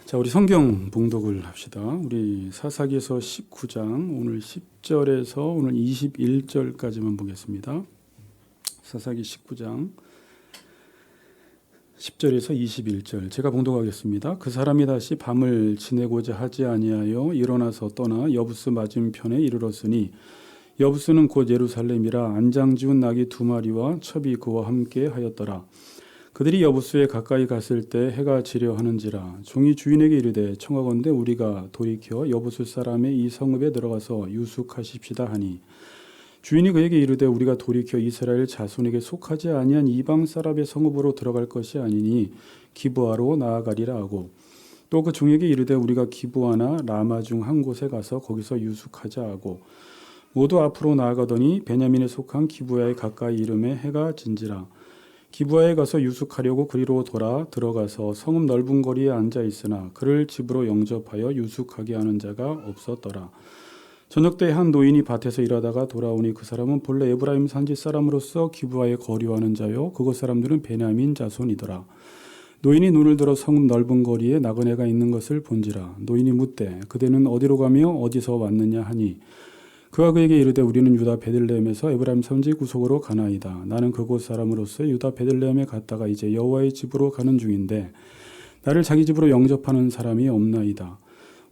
자, 우리 성경 봉독을 합시다. 우리 사사기서 19장 오늘 10절에서 오늘 21절까지만 보겠습니다. 사사기 19장 10절에서 21절 제가 봉독하겠습니다. 그 사람이 다시 밤을 지내고자 하지 아니하여 일어나서 떠나 여부스 맞은편에 이르렀으니 여부스는 곧 예루살렘이라 안장지운 나귀 2마리와 첩이 그와 함께 하였더라. 그들이 여부스에 가까이 갔을 때 해가 지려 하는지라 종이 주인에게 이르되 청하건대 우리가 돌이켜 여부스 사람의 이 성읍에 들어가서 유숙하십시다 하니 주인이 그에게 이르되 우리가 돌이켜 이스라엘 자손에게 속하지 아니한 이방 사람의 성읍으로 들어갈 것이 아니니 기브아로 나아가리라 하고 또 그 종에게 이르되 우리가 기브아나 라마 중 한 곳에 가서 거기서 유숙하자 하고 모두 앞으로 나아가더니 베냐민에 속한 기브아에 가까이 이름에 해가 진지라 기브아에 가서 유숙하려고 그리로 돌아 들어가서 성읍 넓은 거리에 앉아 있으나 그를 집으로 영접하여 유숙하게 하는 자가 없었더라. 저녁 때 한 노인이 밭에서 일하다가 돌아오니 그 사람은 본래 에브라임 산지 사람으로서 기브아에 거류하는 자요 그곳 사람들은 베냐민 자손이더라. 노인이 눈을 들어 성읍 넓은 거리에 나그네가 있는 것을 본지라. 노인이 묻되 그대는 어디로 가며 어디서 왔느냐 하니 그가 그에게 이르되 우리는 유다 베들레헴에서 에브라임 산지 구속으로 가나이다. 나는 그곳 사람으로서 유다 베들레헴에 갔다가 이제 여호와의 집으로 가는 중인데 나를 자기 집으로 영접하는 사람이 없나이다.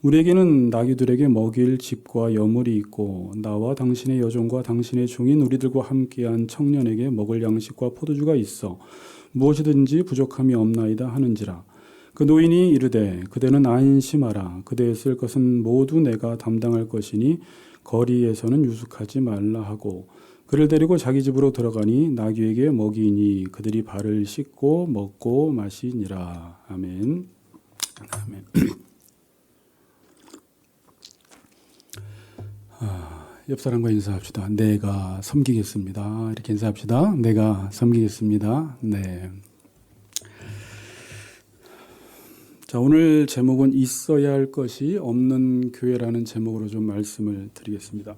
우리에게는 나귀들에게 먹일 집과 여물이 있고 나와 당신의 여종과 당신의 종인 우리들과 함께한 청년에게 먹을 양식과 포도주가 있어 무엇이든지 부족함이 없나이다 하는지라. 그 노인이 이르되 그대는 안심하라. 그대의 쓸 것은 모두 내가 담당할 것이니 거리에서는 유숙하지 말라 하고 그를 데리고 자기 집으로 들어가니 나귀에게 먹이니 그들이 발을 씻고 먹고 마시니라. 아멘. 아멘. 옆 사람과 인사합시다. 내가 섬기겠습니다. 이렇게 인사합시다. 내가 섬기겠습니다. 네. 자, 오늘 제목은 있어야 할 것이 없는 교회라는 제목으로 좀 말씀을 드리겠습니다.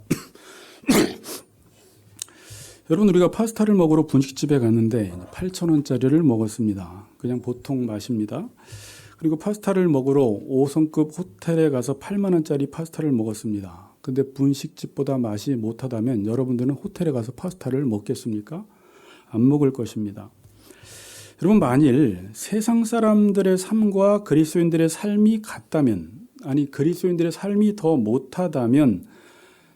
여러분, 우리가 파스타를 먹으러 분식집에 갔는데 8,000원짜리를 먹었습니다. 그냥 보통 맛입니다. 그리고 파스타를 먹으러 5성급 호텔에 가서 8만원짜리 파스타를 먹었습니다. 근데 분식집보다 맛이 못하다면 여러분들은 호텔에 가서 파스타를 먹겠습니까? 안 먹을 것입니다. 여러분, 만일 세상 사람들의 삶과 그리스도인들의 삶이 같다면, 아니 그리스도인들의 삶이 더 못하다면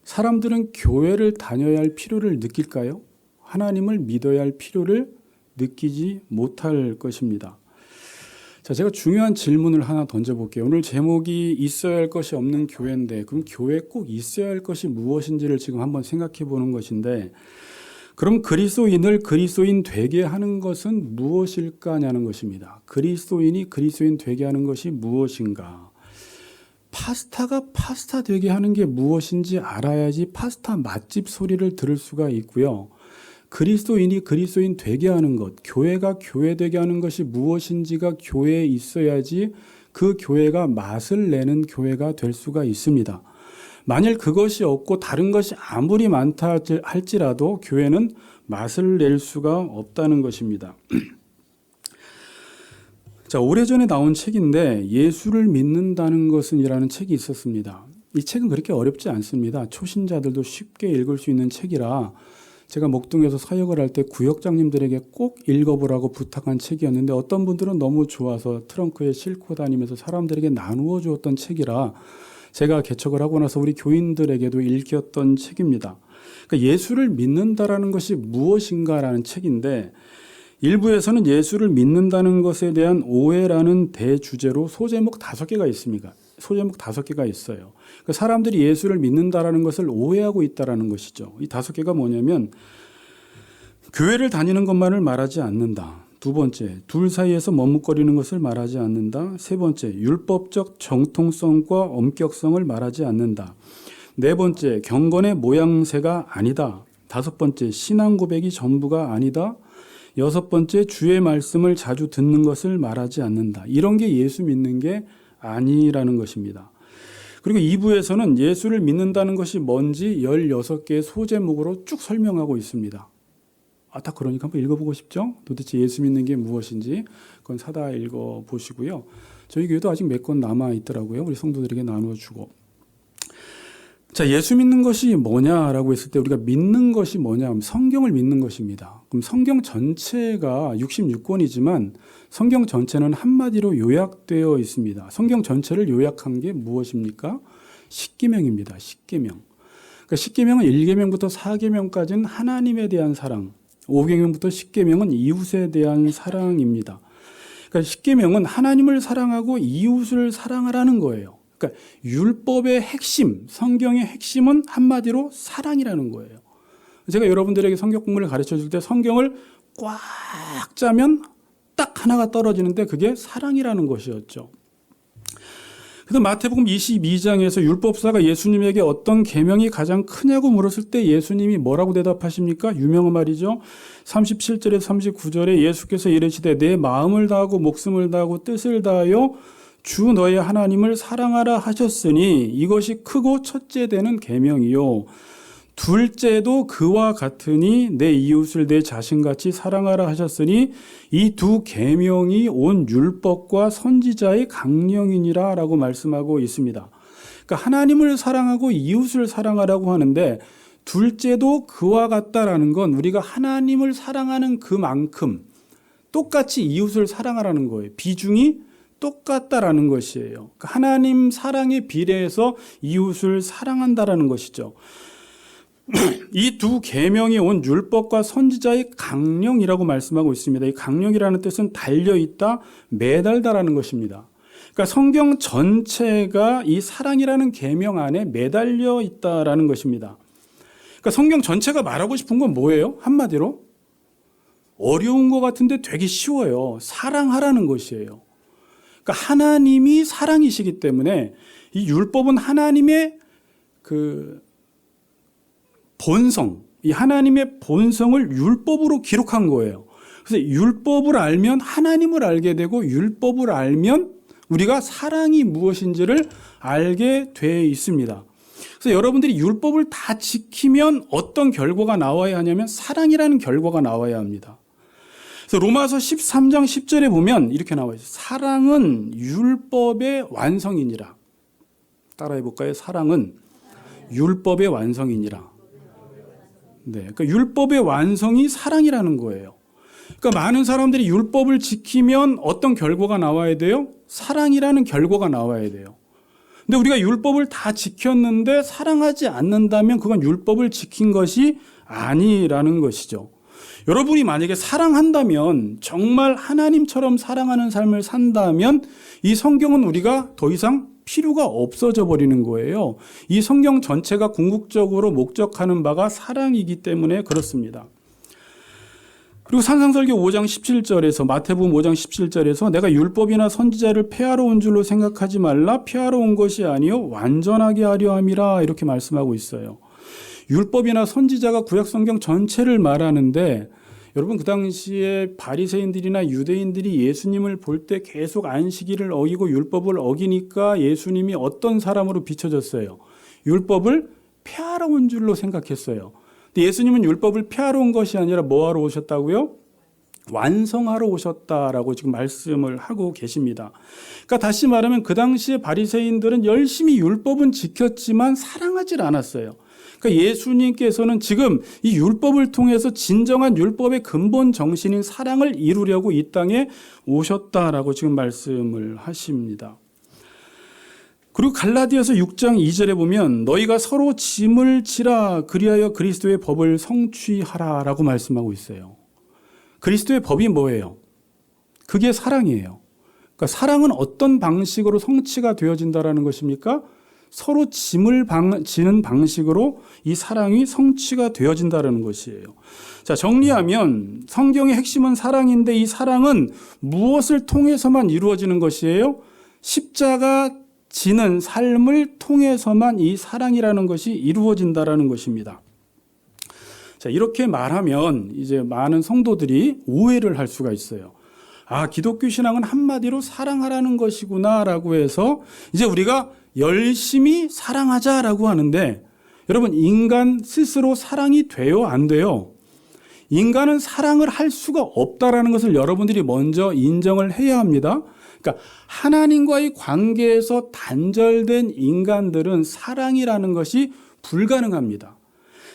사람들은 교회를 다녀야 할 필요를 느낄까요? 하나님을 믿어야 할 필요를 느끼지 못할 것입니다. 자, 제가 중요한 질문을 하나 던져볼게요. 오늘 제목이 있어야 할 것이 없는 교회인데 그럼 교회에 꼭 있어야 할 것이 무엇인지를 지금 한번 생각해 보는 것인데 그럼 그리스도인을 그리스도인 되게 하는 것은 무엇일까냐는 것입니다. 그리스도인이 그리스도인 되게 하는 것이 무엇인가? 파스타가 파스타 되게 하는 게 무엇인지 알아야지 파스타 맛집 소리를 들을 수가 있고요. 그리스도인이 그리스도인 되게 하는 것, 교회가 교회 되게 하는 것이 무엇인지가 교회에 있어야지 그 교회가 맛을 내는 교회가 될 수가 있습니다. 만일 그것이 없고 다른 것이 아무리 많다 할지라도 교회는 맛을 낼 수가 없다는 것입니다. 자, 오래전에 나온 책인데 예수를 믿는다는 것은 이라는 책이 있었습니다. 이 책은 그렇게 어렵지 않습니다. 초신자들도 쉽게 읽을 수 있는 책이라 제가 목동에서 사역을 할 때 구역장님들에게 꼭 읽어보라고 부탁한 책이었는데 어떤 분들은 너무 좋아서 트렁크에 싣고 다니면서 사람들에게 나누어 주었던 책이라 제가 개척을 하고 나서 우리 교인들에게도 읽혔던 책입니다. 그러니까 예수를 믿는다라는 것이 무엇인가라는 책인데 일부에서는 예수를 믿는다는 것에 대한 오해라는 대주제로 소제목 5개가 있습니다. 소제목 5개가 있어요. 그러니까 사람들이 예수를 믿는다라는 것을 오해하고 있다라는 것이죠. 이 5개가 뭐냐면 교회를 다니는 것만을 말하지 않는다. 2번째, 둘 사이에서 머뭇거리는 것을 말하지 않는다. 3번째, 율법적 정통성과 엄격성을 말하지 않는다. 4번째, 경건의 모양새가 아니다. 5번째, 신앙 고백이 전부가 아니다. 6번째, 주의 말씀을 자주 듣는 것을 말하지 않는다. 이런 게 예수 믿는 게 아니라는 것입니다. 그리고 2부에서는 예수를 믿는다는 것이 뭔지 16개의 소제목으로 쭉 설명하고 있습니다. 딱 그러니까 한번 읽어보고 싶죠? 도대체 예수 믿는 게 무엇인지 그건 사다 읽어보시고요. 저희 교회도 아직 몇 권 남아 있더라고요. 우리 성도들에게 나누어 주고. 자, 예수 믿는 것이 뭐냐라고 했을 때 우리가 믿는 것이 뭐냐 하면 성경을 믿는 것입니다. 그럼 성경 전체가 66권이지만 성경 전체는 한마디로 요약되어 있습니다. 성경 전체를 요약한 게 무엇입니까? 십계명입니다. 십계명. 그러니까 십계명은 1계명부터 4계명까지는 하나님에 대한 사랑, 5계명부터 10계명은 이웃에 대한 사랑입니다. 그러니까 십계명은 하나님을 사랑하고 이웃을 사랑하라는 거예요. 그러니까 율법의 핵심, 성경의 핵심은 한마디로 사랑이라는 거예요. 제가 여러분들에게 성경 공부를 가르쳐 줄 때 성경을 꽉 짜면 딱 하나가 떨어지는데 그게 사랑이라는 것이었죠. 그래서 마태복음 22장에서 율법사가 예수님에게 어떤 계명이 가장 크냐고 물었을 때 예수님이 뭐라고 대답하십니까? 유명한 말이죠. 37절에서 39절에 예수께서 이르시되 내 마음을 다하고 목숨을 다하고 뜻을 다하여 주 너의 하나님을 사랑하라 하셨으니 이것이 크고 첫째 되는 계명이요 둘째도 그와 같으니 내 이웃을 내 자신같이 사랑하라 하셨으니 이 두 계명이 온 율법과 선지자의 강령이니라 라고 말씀하고 있습니다. 그러니까 하나님을 사랑하고 이웃을 사랑하라고 하는데 둘째도 그와 같다라는 건 우리가 하나님을 사랑하는 그만큼 똑같이 이웃을 사랑하라는 거예요. 비중이 똑같다라는 것이에요. 그러니까 하나님 사랑에 비례해서 이웃을 사랑한다라는 것이죠. 이 두 계명이 온 율법과 선지자의 강령이라고 말씀하고 있습니다. 이 강령이라는 뜻은 달려있다, 매달다라는 것입니다. 그러니까 성경 전체가 이 사랑이라는 계명 안에 매달려 있다라는 것입니다. 그러니까 성경 전체가 말하고 싶은 건 뭐예요? 한마디로 어려운 것 같은데 되게 쉬워요. 사랑하라는 것이에요. 그러니까 하나님이 사랑이시기 때문에 이 율법은 하나님의 그 본성, 이 하나님의 본성을 율법으로 기록한 거예요. 그래서 율법을 알면 하나님을 알게 되고 율법을 알면 우리가 사랑이 무엇인지를 알게 돼 있습니다. 그래서 여러분들이 율법을 다 지키면 어떤 결과가 나와야 하냐면 사랑이라는 결과가 나와야 합니다. 그래서 로마서 13장 10절에 보면 이렇게 나와 있어요. 사랑은 율법의 완성이니라. 따라해 볼까요? 사랑은 율법의 완성이니라. 네, 그러니까 율법의 완성이 사랑이라는 거예요. 그러니까 많은 사람들이 율법을 지키면 어떤 결과가 나와야 돼요? 사랑이라는 결과가 나와야 돼요. 근데 우리가 율법을 다 지켰는데 사랑하지 않는다면 그건 율법을 지킨 것이 아니라는 것이죠. 여러분이 만약에 사랑한다면 정말 하나님처럼 사랑하는 삶을 산다면 이 성경은 우리가 더 이상 필요가 없어져 버리는 거예요. 이 성경 전체가 궁극적으로 목적하는 바가 사랑이기 때문에 그렇습니다. 그리고 산상설교 5장 17절에서 마태복음 5장 17절에서 내가 율법이나 선지자를 폐하러 온 줄로 생각하지 말라 폐하러 온 것이 아니요 완전하게 하려 함이라 이렇게 말씀하고 있어요. 율법이나 선지자가 구약 성경 전체를 말하는데 여러분 그 당시에 바리새인들이나 유대인들이 예수님을 볼 때 계속 안식일을 어기고 율법을 어기니까 예수님이 어떤 사람으로 비춰졌어요? 율법을 폐하러 온 줄로 생각했어요. 근데 예수님은 율법을 폐하러 온 것이 아니라 뭐하러 오셨다고요? 완성하러 오셨다라고 지금 말씀을 하고 계십니다. 그러니까 다시 말하면 그 당시에 바리새인들은 열심히 율법은 지켰지만 사랑하질 않았어요. 그러니까 예수님께서는 지금 이 율법을 통해서 진정한 율법의 근본 정신인 사랑을 이루려고 이 땅에 오셨다라고 지금 말씀을 하십니다. 그리고 갈라디아서 6장 2절에 보면 너희가 서로 짐을 지라 그리하여 그리스도의 법을 성취하라라고 말씀하고 있어요. 그리스도의 법이 뭐예요? 그게 사랑이에요. 그러니까 사랑은 어떤 방식으로 성취가 되어진다라는 것입니까? 서로 짐을 지는 방식으로 이 사랑이 성취가 되어진다는 것이에요. 자, 정리하면 성경의 핵심은 사랑인데 이 사랑은 무엇을 통해서만 이루어지는 것이에요? 십자가 지는 삶을 통해서만 이 사랑이라는 것이 이루어진다는 것입니다. 자, 이렇게 말하면 이제 많은 성도들이 오해를 할 수가 있어요. 아, 기독교 신앙은 한마디로 사랑하라는 것이구나라고 해서 이제 우리가 열심히 사랑하자라고 하는데 여러분 인간 스스로 사랑이 돼요? 안 돼요? 인간은 사랑을 할 수가 없다라는 것을 여러분들이 먼저 인정을 해야 합니다. 그러니까 하나님과의 관계에서 단절된 인간들은 사랑이라는 것이 불가능합니다.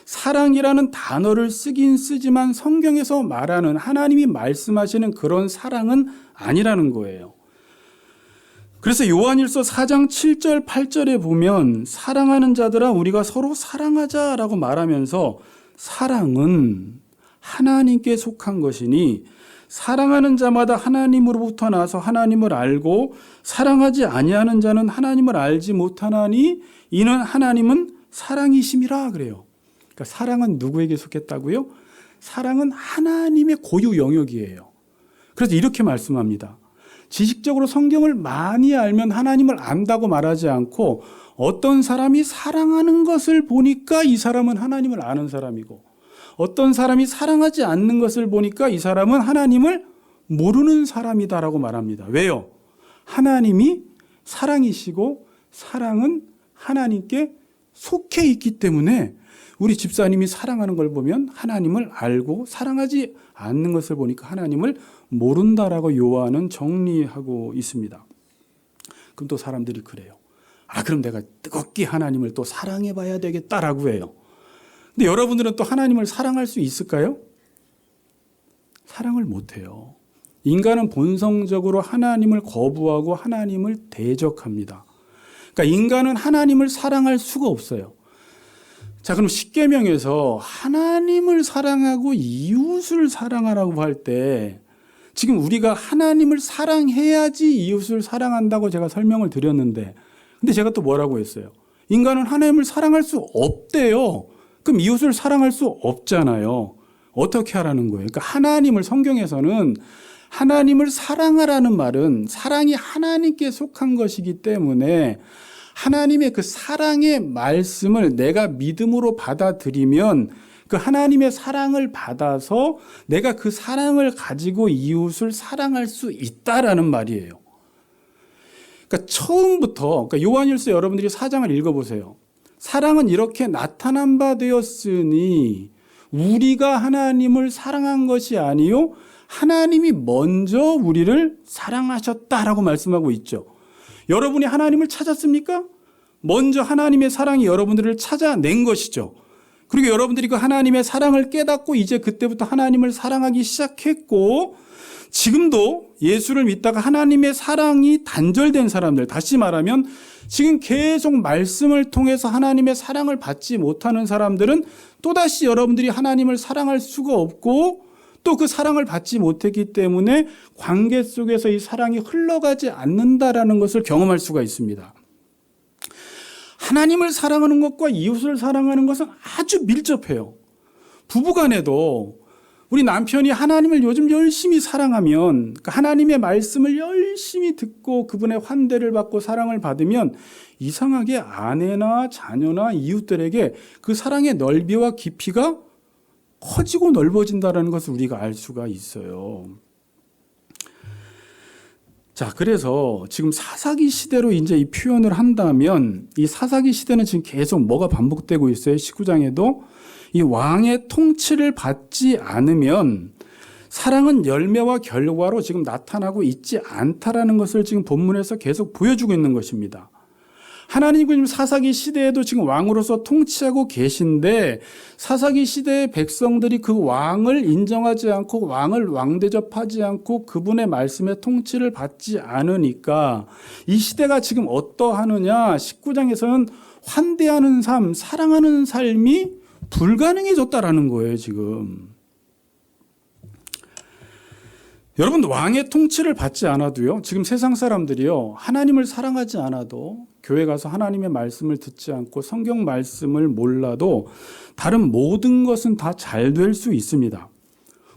사랑이라는 단어를 쓰긴 쓰지만 성경에서 말하는 하나님이 말씀하시는 그런 사랑은 아니라는 거예요. 그래서 요한일서 4장 7절 8절에 보면 사랑하는 자들아 우리가 서로 사랑하자라고 말하면서 사랑은 하나님께 속한 것이니 사랑하는 자마다 하나님으로부터 나서 하나님을 알고 사랑하지 아니하는 자는 하나님을 알지 못하나니 이는 하나님은 사랑이심이라 그래요. 그러니까 사랑은 누구에게 속했다고요? 사랑은 하나님의 고유 영역이에요. 그래서 이렇게 말씀합니다. 지식적으로 성경을 많이 알면 하나님을 안다고 말하지 않고 어떤 사람이 사랑하는 것을 보니까 이 사람은 하나님을 아는 사람이고 어떤 사람이 사랑하지 않는 것을 보니까 이 사람은 하나님을 모르는 사람이다라고 말합니다. 왜요? 하나님이 사랑이시고 사랑은 하나님께 속해 있기 때문에 우리 집사님이 사랑하는 걸 보면 하나님을 알고 사랑하지 않는 것을 보니까 하나님을 모른다라고 요한은 정리하고 있습니다. 그럼 또 사람들이 그래요. 그럼 내가 뜨겁게 하나님을 또 사랑해 봐야 되겠다라고 해요. 근데 여러분들은 또 하나님을 사랑할 수 있을까요? 사랑을 못해요. 인간은 본성적으로 하나님을 거부하고 하나님을 대적합니다. 그러니까 인간은 하나님을 사랑할 수가 없어요. 자, 그럼 십계명에서 하나님을 사랑하고 이웃을 사랑하라고 할 때 지금 우리가 하나님을 사랑해야지 이웃을 사랑한다고 제가 설명을 드렸는데 근데 제가 또 뭐라고 했어요? 인간은 하나님을 사랑할 수 없대요. 그럼 이웃을 사랑할 수 없잖아요. 어떻게 하라는 거예요? 그러니까 하나님을 성경에서는 하나님을 사랑하라는 말은 사랑이 하나님께 속한 것이기 때문에 하나님의 그 사랑의 말씀을 내가 믿음으로 받아들이면 그 하나님의 사랑을 받아서 내가 그 사랑을 가지고 이웃을 사랑할 수 있다라는 말이에요. 그러니까 처음부터 그러니까 요한일서 여러분들이 4장을 읽어보세요. 사랑은 이렇게 나타난 바 되었으니 우리가 하나님을 사랑한 것이 아니요 하나님이 먼저 우리를 사랑하셨다라고 말씀하고 있죠. 여러분이 하나님을 찾았습니까? 먼저 하나님의 사랑이 여러분들을 찾아낸 것이죠. 그리고 여러분들이 그 하나님의 사랑을 깨닫고 이제 그때부터 하나님을 사랑하기 시작했고 지금도 예수를 믿다가 하나님의 사랑이 단절된 사람들, 다시 말하면 지금 계속 말씀을 통해서 하나님의 사랑을 받지 못하는 사람들은 또다시 여러분들이 하나님을 사랑할 수가 없고 또 그 사랑을 받지 못했기 때문에 관계 속에서 이 사랑이 흘러가지 않는다라는 것을 경험할 수가 있습니다. 하나님을 사랑하는 것과 이웃을 사랑하는 것은 아주 밀접해요. 부부간에도 우리 남편이 하나님을 요즘 열심히 사랑하면 하나님의 말씀을 열심히 듣고 그분의 환대를 받고 사랑을 받으면 이상하게 아내나 자녀나 이웃들에게 그 사랑의 넓이와 깊이가 커지고 넓어진다는 것을 우리가 알 수가 있어요. 자, 그래서 지금 사사기 시대로 이제 이 표현을 한다면 이 사사기 시대는 지금 계속 뭐가 반복되고 있어요. 19장에도 이 왕의 통치를 받지 않으면 사랑은 열매와 결과로 지금 나타나고 있지 않다라는 것을 지금 본문에서 계속 보여주고 있는 것입니다. 하나님은 지금 사사기 시대에도 지금 왕으로서 통치하고 계신데 사사기 시대의 백성들이 그 왕을 인정하지 않고 왕을 왕대접하지 않고 그분의 말씀에 통치를 받지 않으니까 이 시대가 지금 어떠하느냐 19장에서는 환대하는 삶, 사랑하는 삶이 불가능해졌다라는 거예요 지금. 여러분 왕의 통치를 받지 않아도요 지금 세상 사람들이요 하나님을 사랑하지 않아도 교회 가서 하나님의 말씀을 듣지 않고 성경 말씀을 몰라도 다른 모든 것은 다 잘 될 수 있습니다.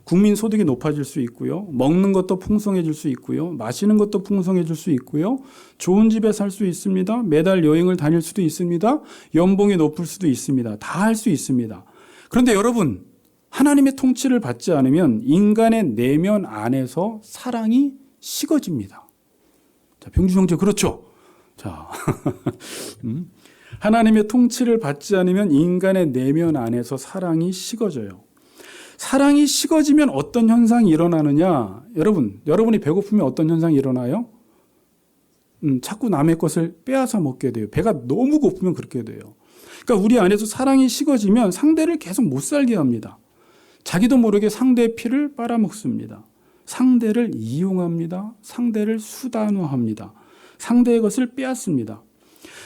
국민 소득이 높아질 수 있고요 먹는 것도 풍성해질 수 있고요 마시는 것도 풍성해질 수 있고요 좋은 집에 살 수 있습니다. 매달 여행을 다닐 수도 있습니다. 연봉이 높을 수도 있습니다. 다 할 수 있습니다. 그런데 여러분 하나님의 통치를 받지 않으면 인간의 내면 안에서 사랑이 식어집니다. 자, 병주 형제 그렇죠? 자, 하나님의 통치를 받지 않으면 인간의 내면 안에서 사랑이 식어져요. 사랑이 식어지면 어떤 현상이 일어나느냐? 여러분이 배고프면 어떤 현상이 일어나요? 자꾸 남의 것을 빼앗아 먹게 돼요. 배가 너무 고프면 그렇게 돼요. 그러니까 우리 안에서 사랑이 식어지면 상대를 계속 못 살게 합니다. 자기도 모르게 상대의 피를 빨아먹습니다. 상대를 이용합니다. 상대를 수단화합니다. 상대의 것을 빼앗습니다.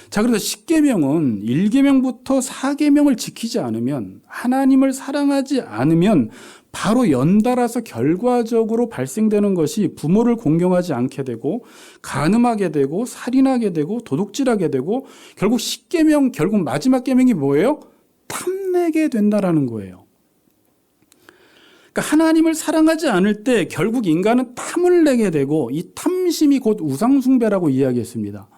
자, 그래서 10계명은 1계명부터 4계명을 지키지 않으면, 하나님을 사랑하지 않으면 바로 연달아서 결과적으로 발생되는 것이 부모를 공경하지 않게 되고, 간음하게 되고, 살인하게 되고, 도둑질하게 되고, 결국 10계명, 결국 마지막 계명이 뭐예요? 탐내게 된다라는 거예요. 그러니까 하나님을 사랑하지 않을 때 결국 인간은 탐을 내게 되고, 이 탐심이 곧 우상숭배라고 이야기했습니다.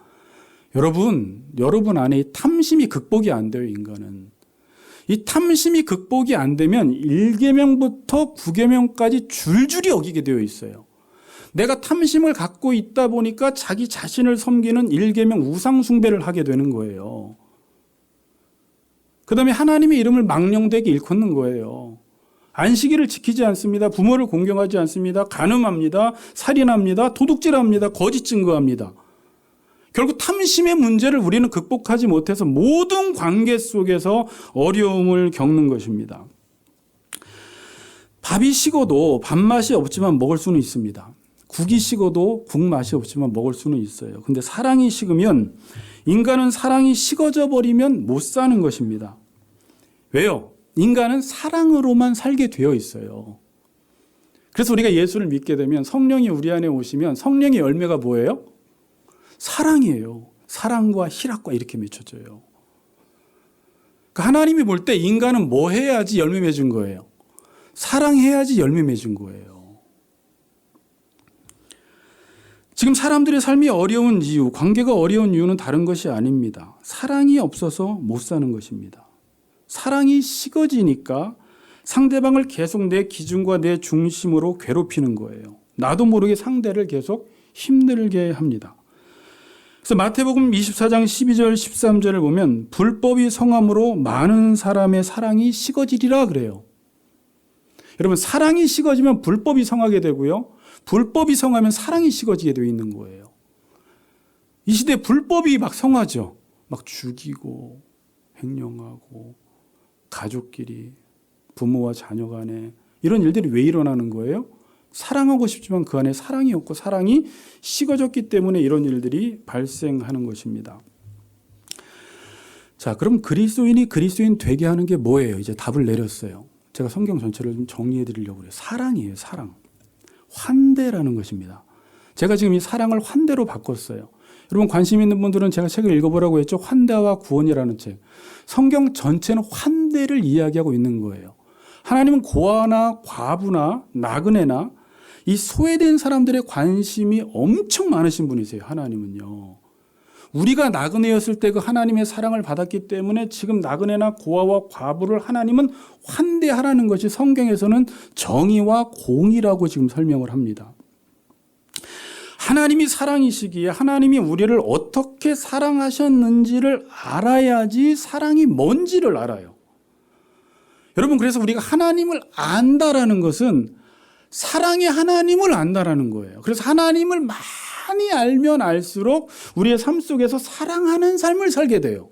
여러분 안에 이 탐심이 극복이 안 돼요, 인간은. 이 탐심이 극복이 안 되면 1계명부터 9계명까지 줄줄이 어기게 되어 있어요. 내가 탐심을 갖고 있다 보니까 자기 자신을 섬기는 1계명 우상숭배를 하게 되는 거예요. 그 다음에 하나님의 이름을 망령되게 일컫는 거예요. 안식일을 지키지 않습니다. 부모를 공경하지 않습니다. 간음합니다. 살인합니다. 도둑질합니다. 거짓 증거합니다. 결국 탐심의 문제를 우리는 극복하지 못해서 모든 관계 속에서 어려움을 겪는 것입니다. 밥이 식어도 밥맛이 없지만 먹을 수는 있습니다. 국이 식어도 국맛이 없지만 먹을 수는 있어요. 근데 사랑이 식으면, 인간은 사랑이 식어져 버리면 못 사는 것입니다. 왜요? 인간은 사랑으로만 살게 되어 있어요. 그래서 우리가 예수를 믿게 되면, 성령이 우리 안에 오시면 성령의 열매가 뭐예요? 사랑이에요. 사랑과 희락과 이렇게 맺혀져요. 그러니까 하나님이 볼 때 인간은 뭐 해야지 열매 맺은 거예요? 사랑해야지 열매 맺은 거예요. 지금 사람들의 삶이 어려운 이유, 관계가 어려운 이유는 다른 것이 아닙니다. 사랑이 없어서 못 사는 것입니다. 사랑이 식어지니까 상대방을 계속 내 기준과 내 중심으로 괴롭히는 거예요. 나도 모르게 상대를 계속 힘들게 합니다. 그래서 마태복음 24장 12절 13절을 보면 불법이 성함으로 많은 사람의 사랑이 식어지리라 그래요. 여러분, 사랑이 식어지면 불법이 성하게 되고요. 불법이 성하면 사랑이 식어지게 되어 있는 거예요. 이 시대에 불법이 막 성하죠. 막 죽이고 횡령하고 가족끼리, 부모와 자녀 간에 이런 일들이 왜 일어나는 거예요? 사랑하고 싶지만 그 안에 사랑이 없고 사랑이 식어졌기 때문에 이런 일들이 발생하는 것입니다. 자, 그럼 그리스도인이 그리스도인 되게 하는 게 뭐예요? 이제 답을 내렸어요. 제가 성경 전체를 좀 정리해 드리려고 그래요. 사랑이에요, 사랑. 환대라는 것입니다. 제가 지금 이 사랑을 환대로 바꿨어요. 여러분 관심 있는 분들은 제가 책을 읽어보라고 했죠. 환대와 구원이라는 책. 성경 전체는 환대를 이야기하고 있는 거예요. 하나님은 고아나 과부나 나그네나 이 소외된 사람들의 관심이 엄청 많으신 분이세요. 하나님은요. 우리가 나그네였을 때 그 하나님의 사랑을 받았기 때문에 지금 나그네나 고아와 과부를 하나님은 환대하라는 것이 성경에서는 정의와 공의라고 지금 설명을 합니다. 하나님이 사랑이시기에 하나님이 우리를 어떻게 사랑하셨는지를 알아야지 사랑이 뭔지를 알아요. 여러분, 그래서 우리가 하나님을 안다라는 것은 사랑의 하나님을 안다라는 거예요. 그래서 하나님을 많이 알면 알수록 우리의 삶 속에서 사랑하는 삶을 살게 돼요.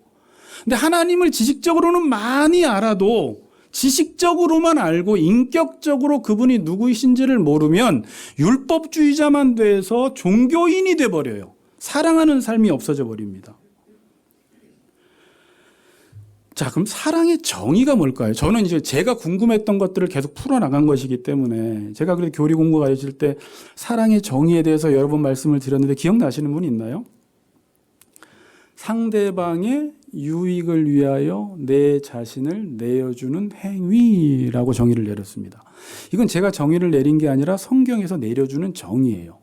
근데 하나님을 지식적으로는 많이 알아도 지식적으로만 알고 인격적으로 그분이 누구이신지를 모르면 율법주의자만 돼서 종교인이 돼버려요. 사랑하는 삶이 없어져 버립니다. 자, 그럼 사랑의 정의가 뭘까요? 저는 이제 제가 궁금했던 것들을 계속 풀어나간 것이기 때문에 제가 그래도 교리 공부 가르칠 때 사랑의 정의에 대해서 여러 번 말씀을 드렸는데 기억나시는 분 있나요? 상대방의 유익을 위하여 내 자신을 내어주는 행위라고 정의를 내렸습니다. 이건 제가 정의를 내린 게 아니라 성경에서 내려주는 정의예요.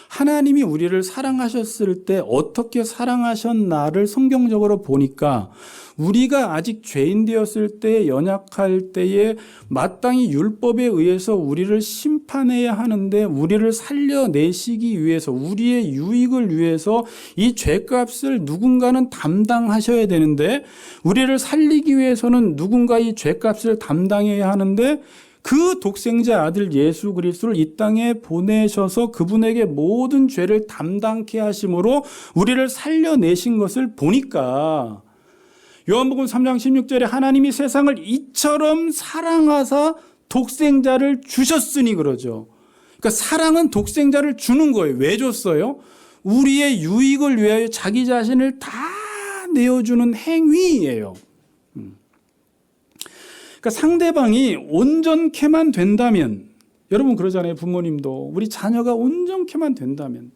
하나님이 우리를 사랑하셨을 때 어떻게 사랑하셨나를 성경적으로 보니까 우리가 아직 죄인 되었을 때, 연약할 때에 마땅히 율법에 의해서 우리를 심판해야 하는데 우리를 살려내시기 위해서, 우리의 유익을 위해서 이 죄값을 누군가는 담당하셔야 되는데, 우리를 살리기 위해서는 누군가 이 죄값을 담당해야 하는데 그 독생자 아들 예수 그리스도를 이 땅에 보내셔서 그분에게 모든 죄를 담당케 하심으로 우리를 살려내신 것을 보니까 요한복음 3장 16절에 하나님이 세상을 이처럼 사랑하사 독생자를 주셨으니 그러죠. 그러니까 사랑은 독생자를 주는 거예요. 왜 줬어요? 우리의 유익을 위하여 자기 자신을 다 내어주는 행위예요. 그러니까 상대방이 온전케만 된다면, 여러분 그러잖아요. 부모님도 우리 자녀가 온전케만 된다면,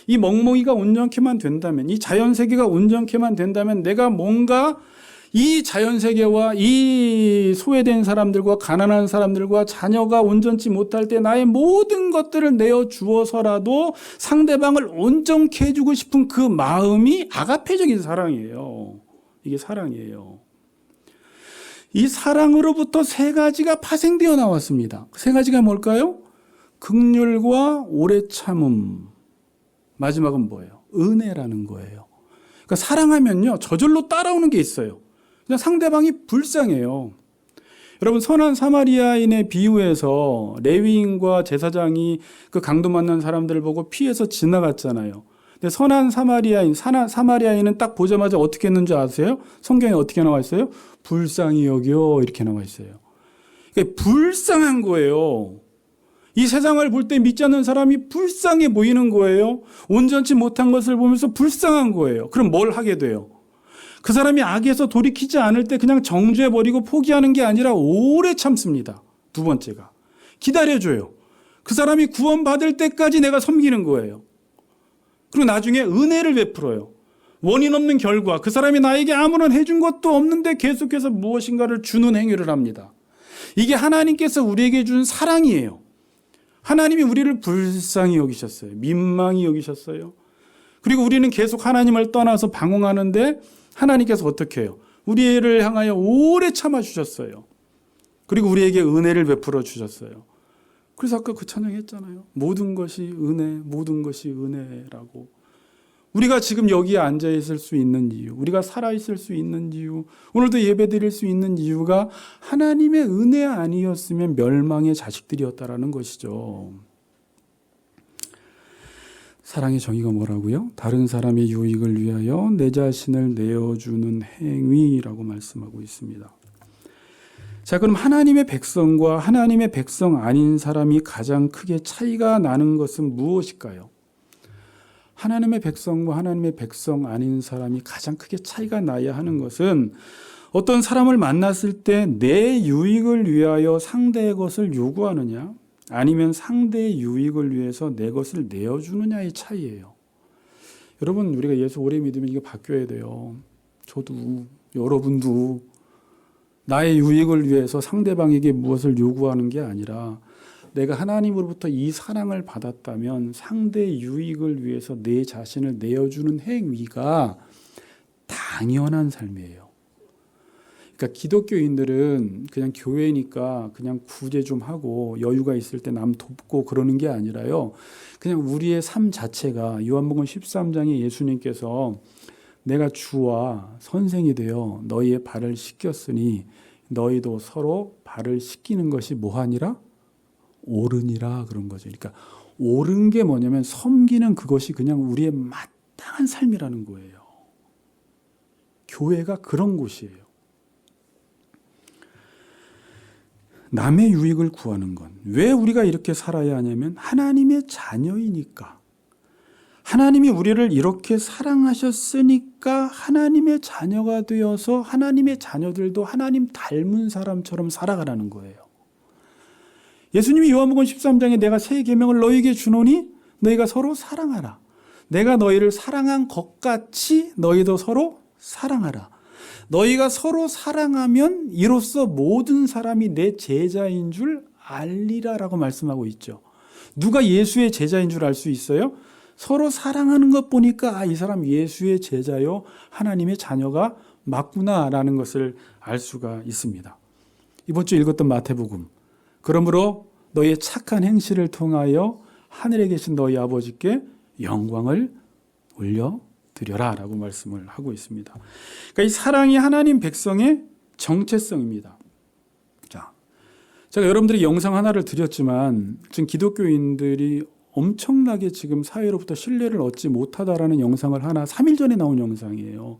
이 멍멍이가 온전케만 된다면, 이 자연세계가 온전케만 된다면 내가 뭔가 이 자연세계와 이 소외된 사람들과 가난한 사람들과 자녀가 온전치 못할 때 나의 모든 것들을 내어주어서라도 상대방을 온전케 해주고 싶은 그 마음이 아가페적인 사랑이에요. 이게 사랑이에요. 이 사랑으로부터 세 가지가 파생되어 나왔습니다. 세 가지가 뭘까요? 긍휼과 오래 참음. 마지막은 뭐예요? 은혜라는 거예요. 그러니까 사랑하면요, 저절로 따라오는 게 있어요. 그냥 상대방이 불쌍해요. 여러분, 선한 사마리아인의 비유에서 레위인과 제사장이 그 강도 만난 사람들을 보고 피해서 지나갔잖아요. 근데 선한 사마리아인은 딱 보자마자 어떻게 했는지 아세요? 성경에 어떻게 나와 있어요? 불쌍히 여겨 이렇게 나와 있어요. 그러니까 불쌍한 거예요. 이 세상을 볼 때 믿지 않는 사람이 불쌍해 보이는 거예요. 온전치 못한 것을 보면서 불쌍한 거예요. 그럼 뭘 하게 돼요? 그 사람이 악에서 돌이키지 않을 때 그냥 정죄해버리고 포기하는 게 아니라 오래 참습니다. 두 번째가 기다려줘요. 그 사람이 구원받을 때까지 내가 섬기는 거예요. 그리고 나중에 은혜를 베풀어요. 원인 없는 결과, 그 사람이 나에게 아무런 해준 것도 없는데 계속해서 무엇인가를 주는 행위를 합니다. 이게 하나님께서 우리에게 준 사랑이에요. 하나님이 우리를 불쌍히 여기셨어요. 민망히 여기셨어요. 그리고 우리는 계속 하나님을 떠나서 방황하는데 하나님께서 어떻게 해요? 우리를 향하여 오래 참아주셨어요. 그리고 우리에게 은혜를 베풀어 주셨어요. 그래서 아까 그 찬양했잖아요. 모든 것이 은혜, 모든 것이 은혜라고. 우리가 지금 여기에 앉아 있을 수 있는 이유, 우리가 살아 있을 수 있는 이유, 오늘도 예배 드릴 수 있는 이유가 하나님의 은혜 아니었으면 멸망의 자식들이었다라는 것이죠. 사랑의 정의가 뭐라고요? 다른 사람의 유익을 위하여 내 자신을 내어주는 행위라고 말씀하고 있습니다. 자, 그럼 하나님의 백성과 하나님의 백성 아닌 사람이 가장 크게 차이가 나는 것은 무엇일까요? 하나님의 백성과 하나님의 백성 아닌 사람이 가장 크게 차이가 나야 하는 것은 어떤 사람을 만났을 때 내 유익을 위하여 상대의 것을 요구하느냐, 아니면 상대의 유익을 위해서 내 것을 내어주느냐의 차이예요. 여러분, 우리가 예수 오래 믿으면 이게 바뀌어야 돼요. 저도, 여러분도 나의 유익을 위해서 상대방에게 무엇을 요구하는 게 아니라 내가 하나님으로부터 이 사랑을 받았다면 상대의 유익을 위해서 내 자신을 내어주는 행위가 당연한 삶이에요. 그러니까 기독교인들은 그냥 교회니까 그냥 구제 좀 하고 여유가 있을 때 남 돕고 그러는 게 아니라요. 그냥 우리의 삶 자체가 요한복음 13장에 예수님께서 내가 주와 선생이 되어 너희의 발을 씻겼으니 너희도 서로 발을 씻기는 것이 뭐하니라? 옳으니라 그런 거죠. 그러니까 옳은 게 뭐냐면 섬기는 그것이 그냥 우리의 마땅한 삶이라는 거예요. 교회가 그런 곳이에요. 남의 유익을 구하는 건 왜 우리가 이렇게 살아야 하냐면 하나님의 자녀이니까. 하나님이 우리를 이렇게 사랑하셨으니까 하나님의 자녀가 되어서 하나님의 자녀들도 하나님 닮은 사람처럼 살아가라는 거예요. 예수님이 요한복음 13장에 내가 새 계명을 너희에게 주노니 너희가 서로 사랑하라. 내가 너희를 사랑한 것 같이 너희도 서로 사랑하라. 너희가 서로 사랑하면 이로써 모든 사람이 내 제자인 줄 알리라라고 말씀하고 있죠. 누가 예수의 제자인 줄 알 수 있어요? 서로 사랑하는 것 보니까 이 사람 예수의 제자요, 하나님의 자녀가 맞구나라는 것을 알 수가 있습니다. 이번 주 읽었던 마태복음. 그러므로 너희의 착한 행실을 통하여 하늘에 계신 너희 아버지께 영광을 올려드려라 라고 말씀을 하고 있습니다. 그러니까 이 사랑이 하나님 백성의 정체성입니다. 자, 제가 여러분들이 영상 하나를 드렸지만 지금 기독교인들이 엄청나게 지금 사회로부터 신뢰를 얻지 못하다라는 영상을 하나 3일 전에 나온 영상이에요.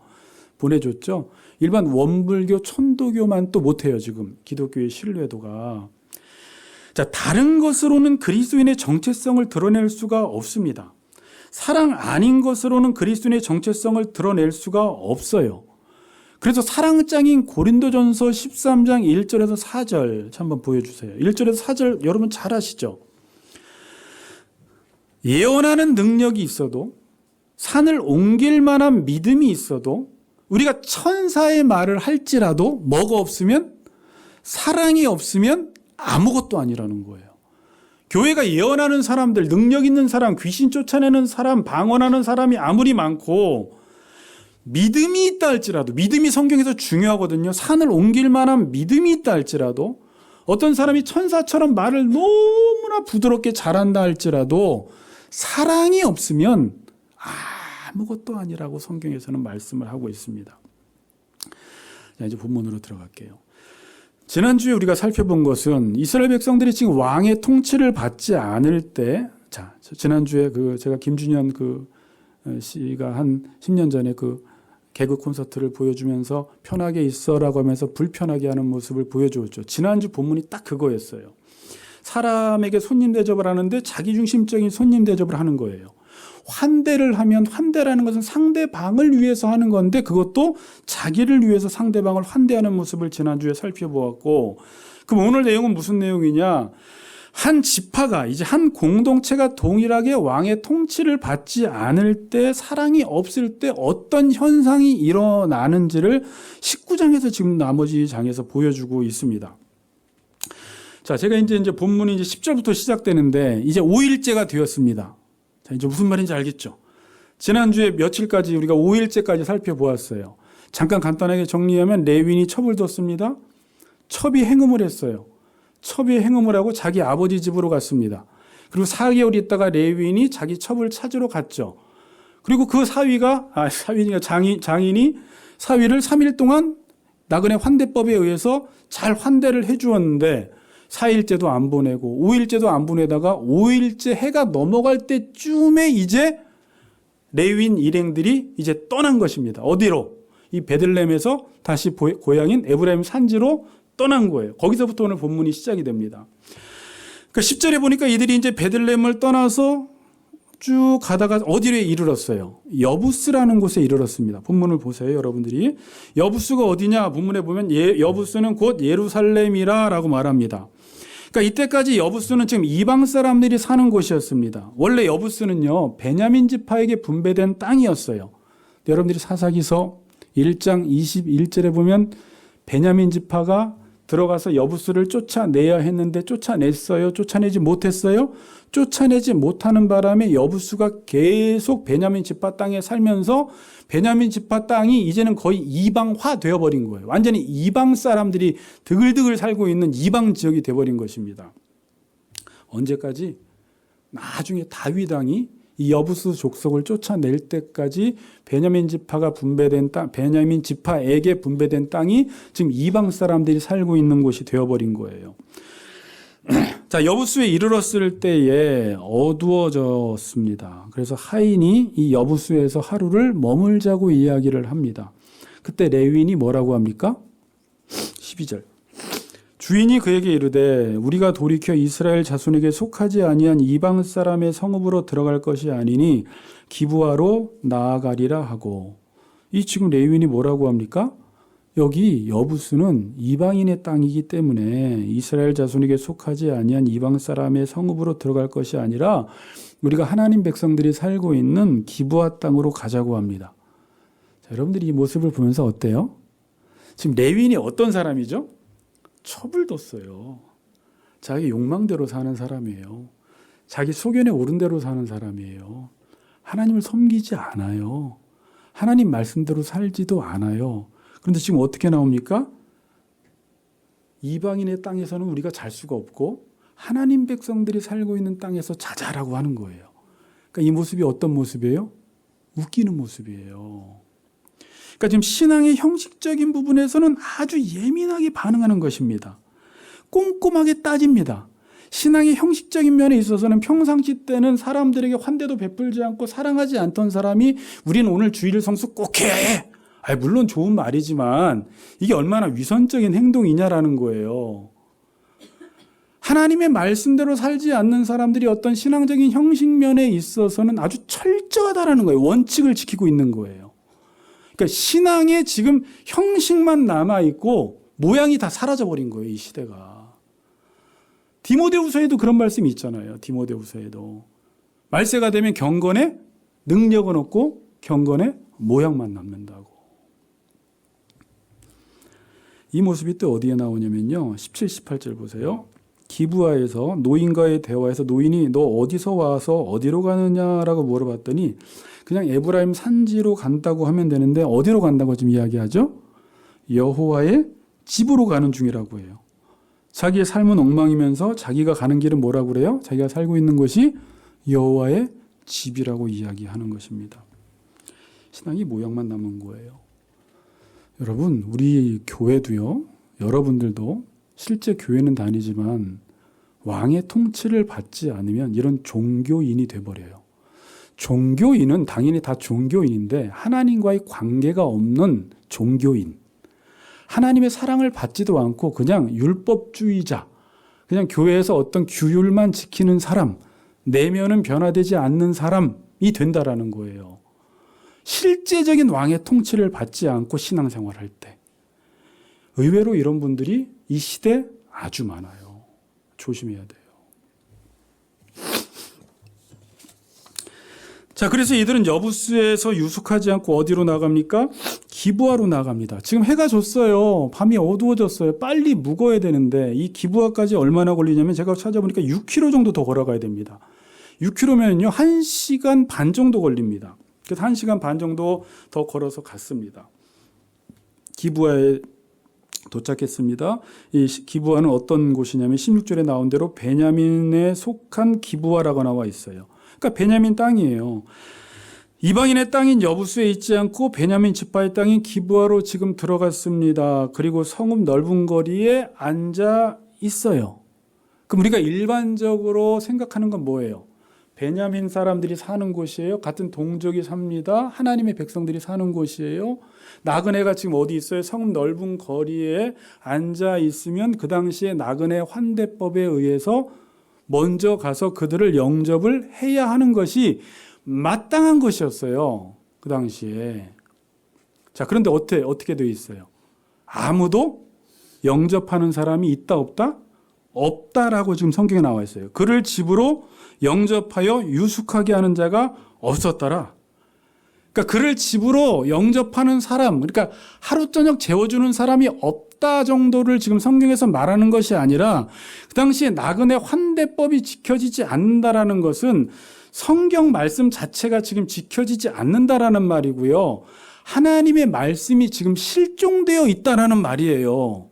보내줬죠. 일반 원불교, 천도교만 또 못해요. 지금 기독교의 신뢰도가. 자, 다른 것으로는 그리스도인의 정체성을 드러낼 수가 없습니다. 사랑 아닌 것으로는 그리스도인의 정체성을 드러낼 수가 없어요. 그래서 사랑장인 고린도전서 13장 1절에서 4절 한번 보여주세요. 1절에서 4절 여러분 잘 아시죠? 예언하는 능력이 있어도, 산을 옮길 만한 믿음이 있어도, 우리가 천사의 말을 할지라도 뭐가 없으면, 사랑이 없으면 아무것도 아니라는 거예요. 교회가 예언하는 사람들, 능력 있는 사람, 귀신 쫓아내는 사람, 방언하는 사람이 아무리 많고 믿음이 있다 할지라도, 믿음이 성경에서 중요하거든요. 산을 옮길 만한 믿음이 있다 할지라도, 어떤 사람이 천사처럼 말을 너무나 부드럽게 잘한다 할지라도 사랑이 없으면 아무것도 아니라고 성경에서는 말씀을 하고 있습니다. 자, 이제 본문으로 들어갈게요. 지난주에 우리가 살펴본 것은 이스라엘 백성들이 지금 왕의 통치를 받지 않을 때, 자, 지난주에 제가 김준현 씨가 한 10년 전에 개그 콘서트를 보여주면서 편하게 있어라고 하면서 불편하게 하는 모습을 보여주었죠. 지난주 본문이 딱 그거였어요. 사람에게 손님 대접을 하는데 자기중심적인 손님 대접을 하는 거예요. 환대를 하면, 환대라는 것은 상대방을 위해서 하는 건데 그것도 자기를 위해서 상대방을 환대하는 모습을 지난주에 살펴보았고, 그럼 오늘 내용은 무슨 내용이냐? 한 지파가, 이제 한 공동체가 동일하게 왕의 통치를 받지 않을 때, 사랑이 없을 때 어떤 현상이 일어나는지를 19장에서 지금 나머지 장에서 보여주고 있습니다. 자, 제가 이제 본문이 이제 10절부터 시작되는데 이제 5일째가 되었습니다. 자, 이제 무슨 말인지 알겠죠? 지난주에 며칠까지 우리가 5일째까지 살펴보았어요. 잠깐 간단하게 정리하면 레위인이 첩을 뒀습니다. 첩이 행음을 했어요. 첩이 행음을 하고 자기 아버지 집으로 갔습니다. 그리고 4개월 있다가 레위인이 자기 첩을 찾으러 갔죠. 그리고 그 장인이 사위를 3일 동안 나그네 환대법에 의해서 잘 환대를 해주었는데 4일째도 안 보내고 5일째도 안 보내다가 5일째 해가 넘어갈 때쯤에 이제 레위인 일행들이 이제 떠난 것입니다. 어디로? 이 베들레헴에서 다시 고향인 에브라임 산지로 떠난 거예요. 거기서부터 오늘 본문이 시작이 됩니다. 그러니까 10절에 보니까 이들이 이제 베들레헴을 떠나서 쭉 가다가 어디로 이르렀어요? 여부스라는 곳에 이르렀습니다. 본문을 보세요, 여러분들이. 여부스가 어디냐? 본문에 보면 여부스는 곧 예루살렘이라 라고 말합니다. 그러니까 이때까지 여부스는 지금 이방 사람들이 사는 곳이었습니다. 원래 여부스는요, 베냐민 지파에게 분배된 땅이었어요. 여러분들이 사사기서 1장 21절에 보면 베냐민 지파가 들어가서 여부스를 쫓아내야 했는데 쫓아냈어요? 쫓아내지 못했어요? 쫓아내지 못하는 바람에 여부스가 계속 베냐민 지파 땅에 살면서 베냐민 지파 땅이 이제는 거의 이방화 되어버린 거예요. 완전히 이방 사람들이 드글드글 살고 있는 이방 지역이 되어버린 것입니다. 언제까지? 나중에 다윗 왕이 이 여부스 족속을 쫓아낼 때까지 베냐민 지파가 분배된 땅, 베냐민 지파에게 분배된 땅이 지금 이방 사람들이 살고 있는 곳이 되어버린 거예요. 자, 여부스에 이르렀을 때에 어두워졌습니다. 그래서 하인이 이 여부스에서 하루를 머물자고 이야기를 합니다. 그때 레위인이 뭐라고 합니까? 12절. 주인이 그에게 이르되 우리가 돌이켜 이스라엘 자손에게 속하지 아니한 이방 사람의 성읍으로 들어갈 것이 아니니 기브아로 나아가리라 하고, 이 지금 레위인이 뭐라고 합니까? 여기 여부스는 이방인의 땅이기 때문에 이스라엘 자손에게 속하지 아니한 이방 사람의 성읍으로 들어갈 것이 아니라 우리가 하나님 백성들이 살고 있는 기브아 땅으로 가자고 합니다. 자, 여러분들이 이 모습을 보면서 어때요? 지금 레위인이 어떤 사람이죠? 첩을 뒀어요. 자기 욕망대로 사는 사람이에요. 자기 소견에 오른 대로 사는 사람이에요. 하나님을 섬기지 않아요. 하나님 말씀대로 살지도 않아요. 그런데 지금 어떻게 나옵니까? 이방인의 땅에서는 우리가 잘 수가 없고 하나님 백성들이 살고 있는 땅에서 자자라고 하는 거예요. 그러니까 이 모습이 어떤 모습이에요? 웃기는 모습이에요. 그러니까 지금 신앙의 형식적인 부분에서는 아주 예민하게 반응하는 것입니다. 꼼꼼하게 따집니다. 신앙의 형식적인 면에 있어서는 평상시 때는 사람들에게 환대도 베풀지 않고 사랑하지 않던 사람이 우리는 오늘 주일 성수 꼭 해. 물론 좋은 말이지만 이게 얼마나 위선적인 행동이냐라는 거예요. 하나님의 말씀대로 살지 않는 사람들이 어떤 신앙적인 형식 면에 있어서는 아주 철저하다라는 거예요. 원칙을 지키고 있는 거예요. 그러니까 신앙에 지금 형식만 남아있고 모양이 다 사라져버린 거예요. 이 시대가. 디모데후서에도 그런 말씀이 있잖아요. 디모데후서에도. 말세가 되면 경건의 능력은 없고 경건의 모양만 남는다고. 이 모습이 또 어디에 나오냐면요. 17, 18절 보세요. 기브아에서 노인과의 대화에서 노인이 너 어디서 와서 어디로 가느냐라고 물어봤더니 그냥 에브라임 산지로 간다고 하면 되는데 어디로 간다고 지금 이야기하죠? 여호와의 집으로 가는 중이라고 해요. 자기의 삶은 엉망이면서 자기가 가는 길은 뭐라고 그래요? 자기가 살고 있는 곳이 여호와의 집이라고 이야기하는 것입니다. 신앙이 모양만 남은 거예요. 여러분, 우리 교회도요, 여러분들도 실제 교회는 다니지만 왕의 통치를 받지 않으면 이런 종교인이 돼버려요. 종교인은 당연히 다 종교인인데 하나님과의 관계가 없는 종교인. 하나님의 사랑을 받지도 않고 그냥 율법주의자, 그냥 교회에서 어떤 규율만 지키는 사람, 내면은 변화되지 않는 사람이 된다라는 거예요. 실제적인 왕의 통치를 받지 않고 신앙생활할 때. 의외로 이런 분들이 이 시대에 아주 많아요. 조심해야 돼요. 자, 그래서 이들은 여부스에서 유숙하지 않고 어디로 나갑니까? 기브아로 나갑니다. 지금 해가 졌어요. 밤이 어두워졌어요. 빨리 묵어야 되는데 이 기브아까지 얼마나 걸리냐면 제가 찾아보니까 6km 정도 더 걸어가야 됩니다. 6km면요 1시간 반 정도 걸립니다. 그래서 1시간 반 정도 더 걸어서 갔습니다. 기브아에 도착했습니다. 이 기브아는 어떤 곳이냐면 16절에 나온 대로 베냐민에 속한 기브아라고 나와 있어요. 그러니까 베냐민 땅이에요. 이방인의 땅인 여부스에 있지 않고 베냐민 지파의 땅인 기브아로 지금 들어갔습니다. 그리고 성읍 넓은 거리에 앉아 있어요. 그럼 우리가 일반적으로 생각하는 건 뭐예요? 베냐민 사람들이 사는 곳이에요. 같은 동족이 삽니다. 하나님의 백성들이 사는 곳이에요. 나그네가 지금 어디 있어요? 성읍 넓은 거리에 앉아 있으면 그 당시에 나그네 환대법에 의해서 먼저 가서 그들을 영접을 해야 하는 것이 마땅한 것이었어요. 그 당시에. 자, 그런데 어떻게 되어 있어요? 아무도 영접하는 사람이 있다 없다? 없다라고 지금 성경에 나와 있어요. 그를 집으로 영접하여 유숙하게 하는 자가 없었더라. 그러니까 그를 집으로 영접하는 사람, 그러니까 하루 저녁 재워주는 사람이 없다 정도를 지금 성경에서 말하는 것이 아니라 그 당시에 나그네 환대법이 지켜지지 않는다라는 것은 성경 말씀 자체가 지금 지켜지지 않는다라는 말이고요. 하나님의 말씀이 지금 실종되어 있다라는 말이에요.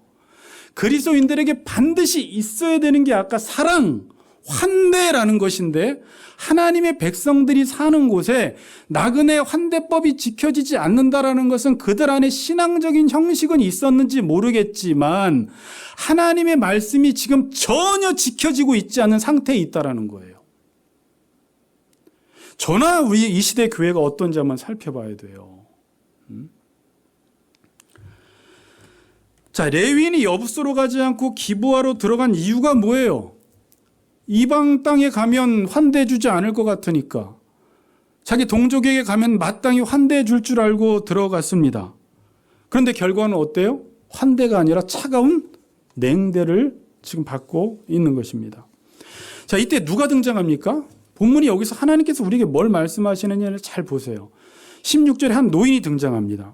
그리스도인들에게 반드시 있어야 되는 게 아까 사랑, 환대라는 것인데 하나님의 백성들이 사는 곳에 나그네 환대법이 지켜지지 않는다라는 것은 그들 안에 신앙적인 형식은 있었는지 모르겠지만 하나님의 말씀이 지금 전혀 지켜지고 있지 않은 상태에 있다라는 거예요. 저나 우리 이 시대 교회가 어떤지 한번 살펴봐야 돼요. 자, 레위인이 여부스로 가지 않고 기브아로 들어간 이유가 뭐예요? 이방 땅에 가면 환대해 주지 않을 것 같으니까. 자기 동족에게 가면 마땅히 환대해 줄 줄 알고 들어갔습니다. 그런데 결과는 어때요? 환대가 아니라 차가운 냉대를 지금 받고 있는 것입니다. 자, 이때 누가 등장합니까? 본문이 여기서 하나님께서 우리에게 뭘 말씀하시느냐를 잘 보세요. 16절에 한 노인이 등장합니다.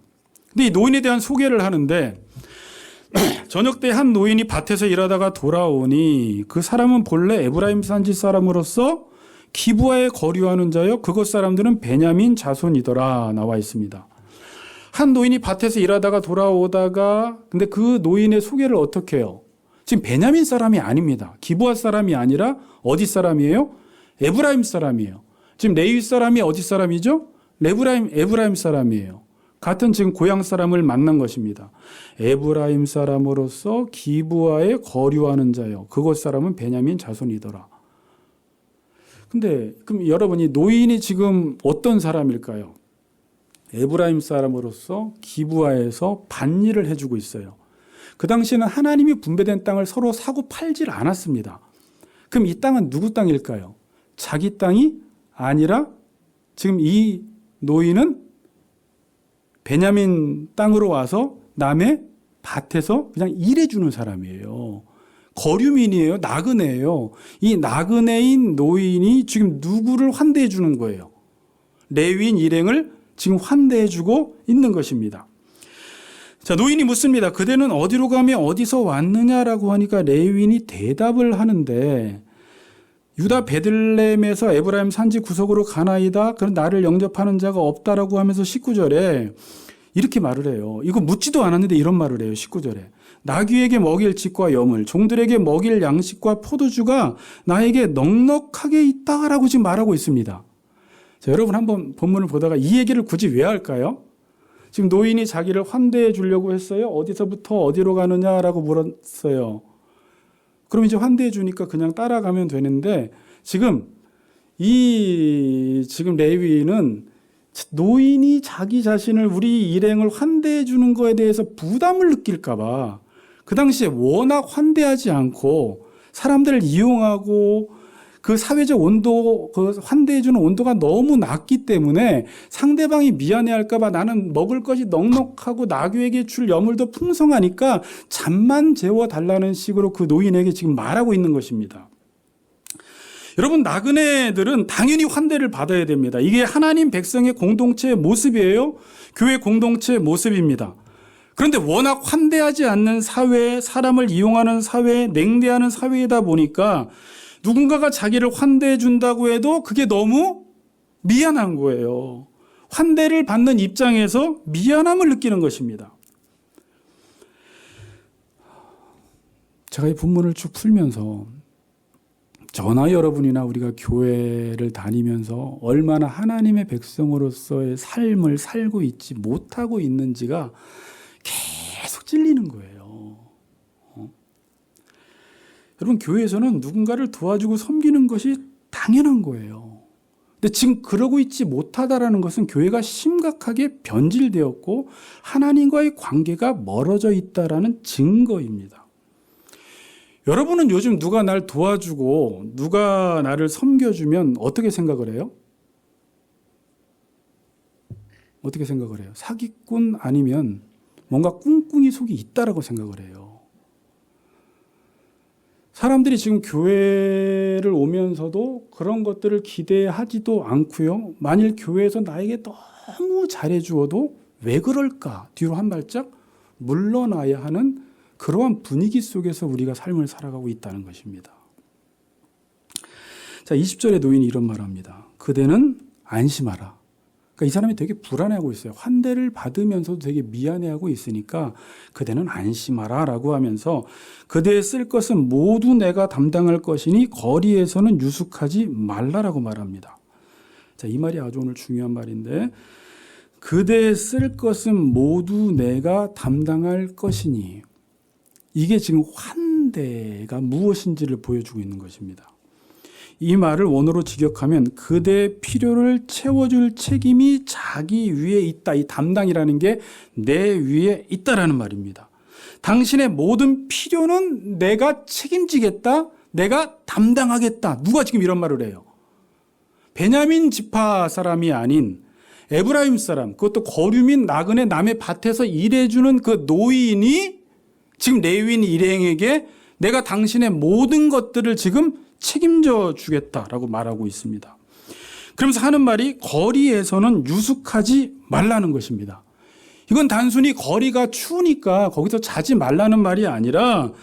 근데 이 노인에 대한 소개를 하는데 저녁 때 한 노인이 밭에서 일하다가 돌아오니 그 사람은 본래 에브라임 산지 사람으로서 기브아에 거류하는 자여 그곳 사람들은 베냐민 자손이더라 나와 있습니다. 한 노인이 밭에서 일하다가 돌아오다가 근데 그 노인의 소개를 어떻게 해요? 지금 베냐민 사람이 아닙니다. 기브아 사람이 아니라 어디 사람이에요? 에브라임 사람이에요. 지금 레위 사람이 어디 사람이죠? 에브라임 사람이에요. 같은 지금 고향 사람을 만난 것입니다. 에브라임 사람으로서 기브아에 거류하는 자요. 그곳 사람은 베냐민 자손이더라. 근데 그럼 여러분이 노인이 지금 어떤 사람일까요? 에브라임 사람으로서 기브아에서 밭일을 해주고 있어요. 그 당시에는 하나님이 분배된 땅을 서로 사고 팔질 않았습니다. 그럼 이 땅은 누구 땅일까요? 자기 땅이 아니라 지금 이 노인은 베냐민 땅으로 와서 남의 밭에서 그냥 일해주는 사람이에요. 거류민이에요. 나그네예요. 이 나그네인 노인이 지금 누구를 환대해 주는 거예요? 레위인 일행을 지금 환대해 주고 있는 것입니다. 자, 노인이 묻습니다. 그대는 어디로 가며 어디서 왔느냐라고 하니까 레위인이 대답을 하는데 유다 베들레헴에서 에브라임 산지 구석으로 가나이다. 그런 나를 영접하는 자가 없다라고 하면서 19절에 이렇게 말을 해요. 이거 묻지도 않았는데 이런 말을 해요. 19절에. 나귀에게 먹일 칡과 여물, 종들에게 먹일 양식과 포도주가 나에게 넉넉하게 있다라고 지금 말하고 있습니다. 자, 여러분 한번 본문을 보다가 이 얘기를 굳이 왜 할까요? 지금 노인이 자기를 환대해 주려고 했어요. 어디서부터 어디로 가느냐라고 물었어요. 그럼 이제 환대해 주니까 그냥 따라가면 되는데 지금 레위인은 노인이 자기 자신을 우리 일행을 환대해 주는 거에 대해서 부담을 느낄까 봐 그 당시에 워낙 환대하지 않고 사람들을 이용하고 그 사회적 온도, 그 환대해 주는 온도가 너무 낮기 때문에 상대방이 미안해할까 봐 나는 먹을 것이 넉넉하고 나귀에게 줄 여물도 풍성하니까 잠만 재워달라는 식으로 그 노인에게 지금 말하고 있는 것입니다. 여러분, 나그네들은 당연히 환대를 받아야 됩니다. 이게 하나님 백성의 공동체의 모습이에요. 교회 공동체의 모습입니다. 그런데 워낙 환대하지 않는 사회, 사람을 이용하는 사회, 냉대하는 사회이다 보니까 누군가가 자기를 환대해 준다고 해도 그게 너무 미안한 거예요. 환대를 받는 입장에서 미안함을 느끼는 것입니다. 제가 이 본문을 쭉 풀면서 저나 여러분이나 우리가 교회를 다니면서 얼마나 하나님의 백성으로서의 삶을 살고 있지 못하고 있는지가 계속 찔리는 거예요. 여러분, 교회에서는 누군가를 도와주고 섬기는 것이 당연한 거예요. 근데 지금 그러고 있지 못하다라는 것은 교회가 심각하게 변질되었고 하나님과의 관계가 멀어져 있다라는 증거입니다. 여러분은 요즘 누가 날 도와주고 누가 나를 섬겨주면 어떻게 생각을 해요? 어떻게 생각을 해요? 사기꾼 아니면 뭔가 꿍꿍이 속이 있다라고 생각을 해요. 사람들이 지금 교회를 오면서도 그런 것들을 기대하지도 않고요. 만일 교회에서 나에게 너무 잘해주어도 왜 그럴까? 뒤로 한 발짝 물러나야 하는 그러한 분위기 속에서 우리가 삶을 살아가고 있다는 것입니다. 자, 20절에 노인이 이런 말을 합니다. 그대는 안심하라. 그러니까 이 사람이 되게 불안해하고 있어요. 환대를 받으면서도 되게 미안해하고 있으니까 그대는 안심하라 라고 하면서 그대의 쓸 것은 모두 내가 담당할 것이니 거리에서는 유숙하지 말라라고 말합니다. 자, 이 말이 아주 오늘 중요한 말인데 그대의 쓸 것은 모두 내가 담당할 것이니 이게 지금 환대가 무엇인지를 보여주고 있는 것입니다. 이 말을 원어로 직역하면 그대의 필요를 채워줄 책임이 자기 위에 있다. 이 담당이라는 게 내 위에 있다라는 말입니다. 당신의 모든 필요는 내가 책임지겠다. 내가 담당하겠다. 누가 지금 이런 말을 해요? 베냐민 지파 사람이 아닌 에브라임 사람, 그것도 거류민 나그네 남의 밭에서 일해주는 그 노인이 지금 레위인 일행에게 내가 당신의 모든 것들을 지금 책임져 주겠다라고 말하고 있습니다. 그러면서 하는 말이 거리에서는 유숙하지 말라는 것입니다. 이건 단순히 거리가 추우니까 거기서 자지 말라는 말이 아니라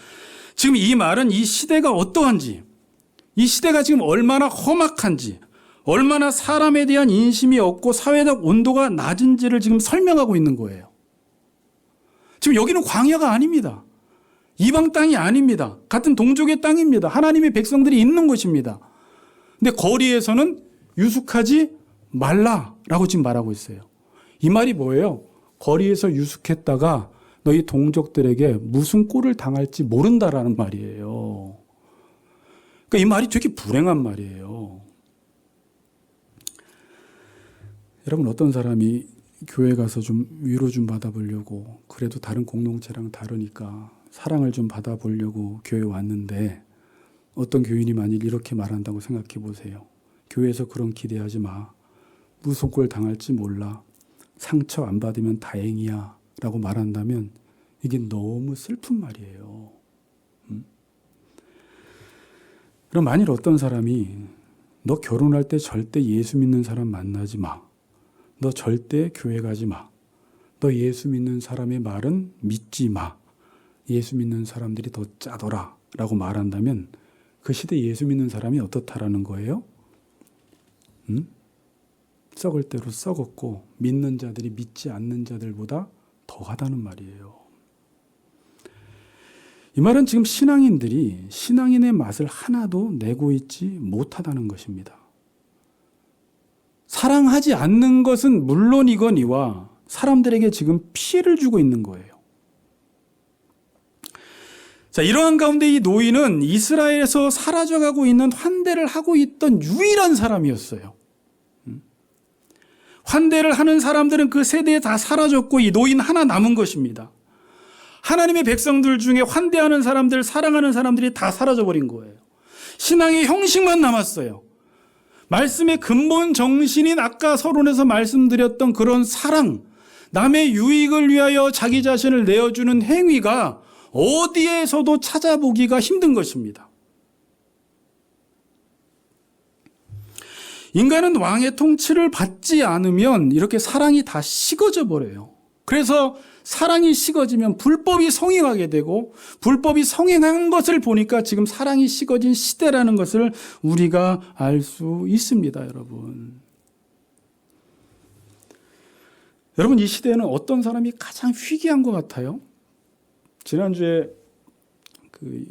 지금 이 말은 이 시대가 어떠한지, 이 시대가 지금 얼마나 험악한지, 얼마나 사람에 대한 인심이 없고 사회적 온도가 낮은지를 지금 설명하고 있는 거예요. 지금 여기는 광야가 아닙니다. 이방 땅이 아닙니다. 같은 동족의 땅입니다. 하나님의 백성들이 있는 곳입니다. 근데 거리에서는 유숙하지 말라라고 지금 말하고 있어요. 이 말이 뭐예요? 거리에서 유숙했다가 너희 동족들에게 무슨 꼴을 당할지 모른다라는 말이에요. 그러니까 이 말이 되게 불행한 말이에요. 여러분, 어떤 사람이 교회 가서 좀 위로 좀 받아보려고, 그래도 다른 공동체랑 다르니까 사랑을 좀 받아보려고 교회 왔는데, 어떤 교인이 만일 이렇게 말한다고 생각해 보세요. 교회에서 그런 기대하지 마. 무슨 꼴 당할지 몰라. 상처 안 받으면 다행이야 라고 말한다면 이게 너무 슬픈 말이에요. 그럼 만일 어떤 사람이 너 결혼할 때 절대 예수 믿는 사람 만나지 마. 너 절대 교회 가지 마. 너 예수 믿는 사람의 말은 믿지 마. 예수 믿는 사람들이 더 짜더라 라고 말한다면 그 시대 예수 믿는 사람이 어떻다라는 거예요? 썩을 대로 썩었고 믿는 자들이 믿지 않는 자들보다 더하다는 말이에요. 이 말은 지금 신앙인들이 신앙인의 맛을 하나도 내고 있지 못하다는 것입니다. 사랑하지 않는 것은 물론이거니와 사람들에게 지금 피해를 주고 있는 거예요. 자, 이러한 가운데 이 노인은 이스라엘에서 사라져가고 있는 환대를 하고 있던 유일한 사람이었어요. 환대를 하는 사람들은 그 세대에 다 사라졌고 이 노인 하나 남은 것입니다. 하나님의 백성들 중에 환대하는 사람들, 사랑하는 사람들이 다 사라져버린 거예요. 신앙의 형식만 남았어요. 말씀의 근본 정신인 아까 서론에서 말씀드렸던 그런 사랑, 남의 유익을 위하여 자기 자신을 내어주는 행위가 어디에서도 찾아보기가 힘든 것입니다. 인간은 왕의 통치를 받지 않으면 이렇게 사랑이 다 식어져 버려요. 그래서 사랑이 식어지면 불법이 성행하게 되고 불법이 성행한 것을 보니까 지금 사랑이 식어진 시대라는 것을 우리가 알 수 있습니다, 여러분. 여러분, 이 시대에는 어떤 사람이 가장 희귀한 것 같아요? 지난주에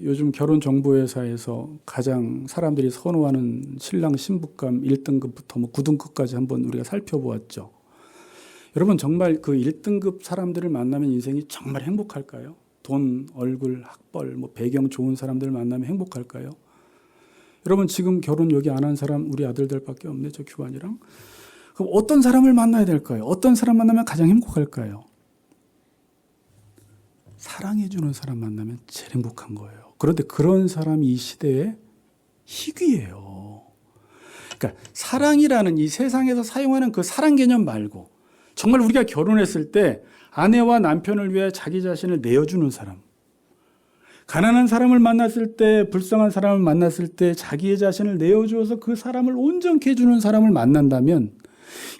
요즘 결혼정보회사에서 가장 사람들이 선호하는 신랑 신부감 1등급부터 9등급까지 한번 우리가 살펴보았죠. 여러분, 정말 그 1등급 사람들을 만나면 인생이 정말 행복할까요? 돈, 얼굴, 학벌, 배경 좋은 사람들을 만나면 행복할까요? 여러분, 지금 결혼 여기 안 한 사람 우리 아들들밖에 없네, 저 규환이랑. 그럼 어떤 사람을 만나야 될까요? 어떤 사람 만나면 가장 행복할까요? 사랑해주는 사람 만나면 제일 행복한 거예요. 그런데 그런 사람이 이 시대에 희귀해요. 그러니까 사랑이라는 이 세상에서 사용하는 그 사랑 개념 말고 정말 우리가 결혼했을 때 아내와 남편을 위해 자기 자신을 내어주는 사람, 가난한 사람을 만났을 때, 불쌍한 사람을 만났을 때 자기의 자신을 내어주어서 그 사람을 온전케 해주는 사람을 만난다면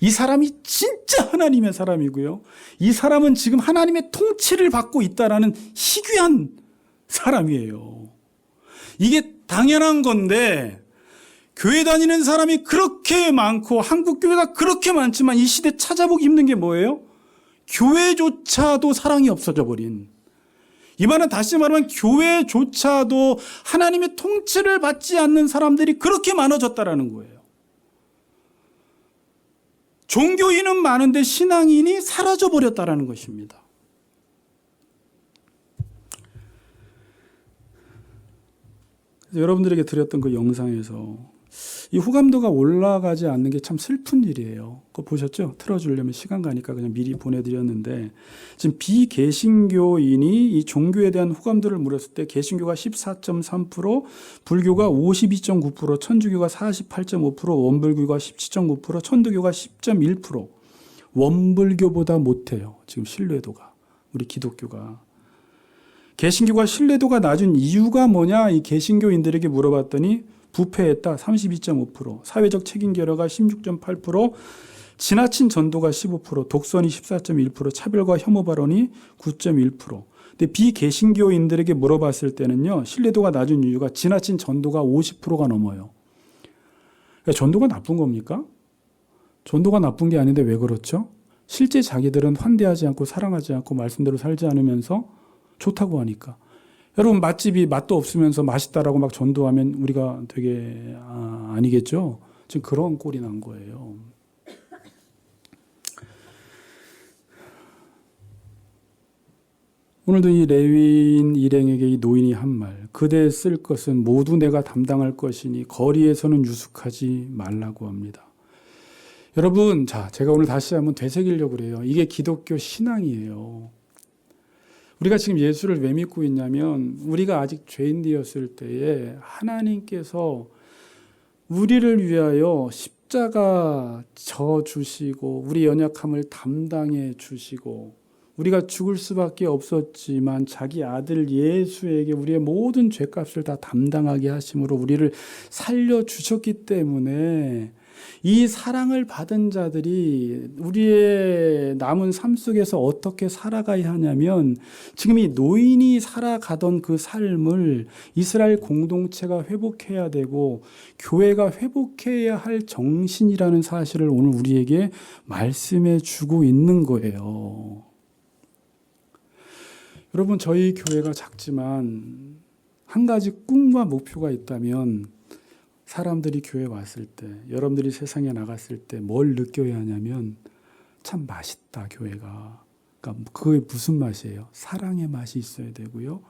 이 사람이 진짜 하나님의 사람이고요. 이 사람은 지금 하나님의 통치를 받고 있다라는 희귀한 사람이에요. 이게 당연한 건데 교회 다니는 사람이 그렇게 많고 한국 교회가 그렇게 많지만 이 시대 찾아보기 힘든 게 뭐예요? 교회조차도 사랑이 없어져 버린, 이 말은 다시 말하면 교회조차도 하나님의 통치를 받지 않는 사람들이 그렇게 많아졌다라는 거예요. 종교인은 많은데 신앙인이 사라져버렸다라는 것입니다. 그래서 여러분들에게 드렸던 그 영상에서 이 후감도가 올라가지 않는 게 참 슬픈 일이에요. 그거 보셨죠? 틀어주려면 시간 가니까 그냥 미리 보내드렸는데 지금 비개신교인이 이 종교에 대한 후감도를 물었을 때 개신교가 14.3%, 불교가 52.9%, 천주교가 48.5%, 원불교가 17.9%, 천도교가 10.1%. 원불교보다 못해요. 지금 신뢰도가. 우리 기독교가. 개신교가 신뢰도가 낮은 이유가 뭐냐? 이 개신교인들에게 물어봤더니 부패했다 32.5%, 사회적 책임 결여가 16.8%, 지나친 전도가 15%, 독선이 14.1%, 차별과 혐오 발언이 9.1%. 근데 비개신교인들에게 물어봤을 때는요, 신뢰도가 낮은 이유가 지나친 전도가 50%가 넘어요. 그러니까 전도가 나쁜 겁니까? 전도가 나쁜 게 아닌데 왜 그렇죠? 실제 자기들은 환대하지 않고 사랑하지 않고 말씀대로 살지 않으면서 좋다고 하니까. 여러분, 맛집이 맛도 없으면서 맛있다라고 막 전도하면 우리가 되게 아니겠죠? 지금 그런 꼴이 난 거예요. 오늘도 이 레위인 일행에게 이 노인이 한 말, 그대 쓸 것은 모두 내가 담당할 것이니 거리에서는 유숙하지 말라고 합니다. 여러분, 제가 오늘 다시 한번 되새기려고 그래요. 이게 기독교 신앙이에요. 우리가 지금 예수를 왜 믿고 있냐면 우리가 아직 죄인 되었을 때에 하나님께서 우리를 위하여 십자가 져 주시고 우리 연약함을 담당해 주시고 우리가 죽을 수밖에 없었지만 자기 아들 예수에게 우리의 모든 죄값을 다 담당하게 하심으로 우리를 살려주셨기 때문에 이 사랑을 받은 자들이 우리의 남은 삶 속에서 어떻게 살아가야 하냐면 지금 이 노인이 살아가던 그 삶을 이스라엘 공동체가 회복해야 되고 교회가 회복해야 할 정신이라는 사실을 오늘 우리에게 말씀해 주고 있는 거예요. 여러분, 저희 교회가 작지만 한 가지 꿈과 목표가 있다면 사람들이 교회에 왔을 때, 여러분들이 세상에 나갔을 때 뭘 느껴야 하냐면 참 맛있다, 교회가. 그러니까 그게 무슨 맛이에요? 사랑의 맛이 있어야 되고요.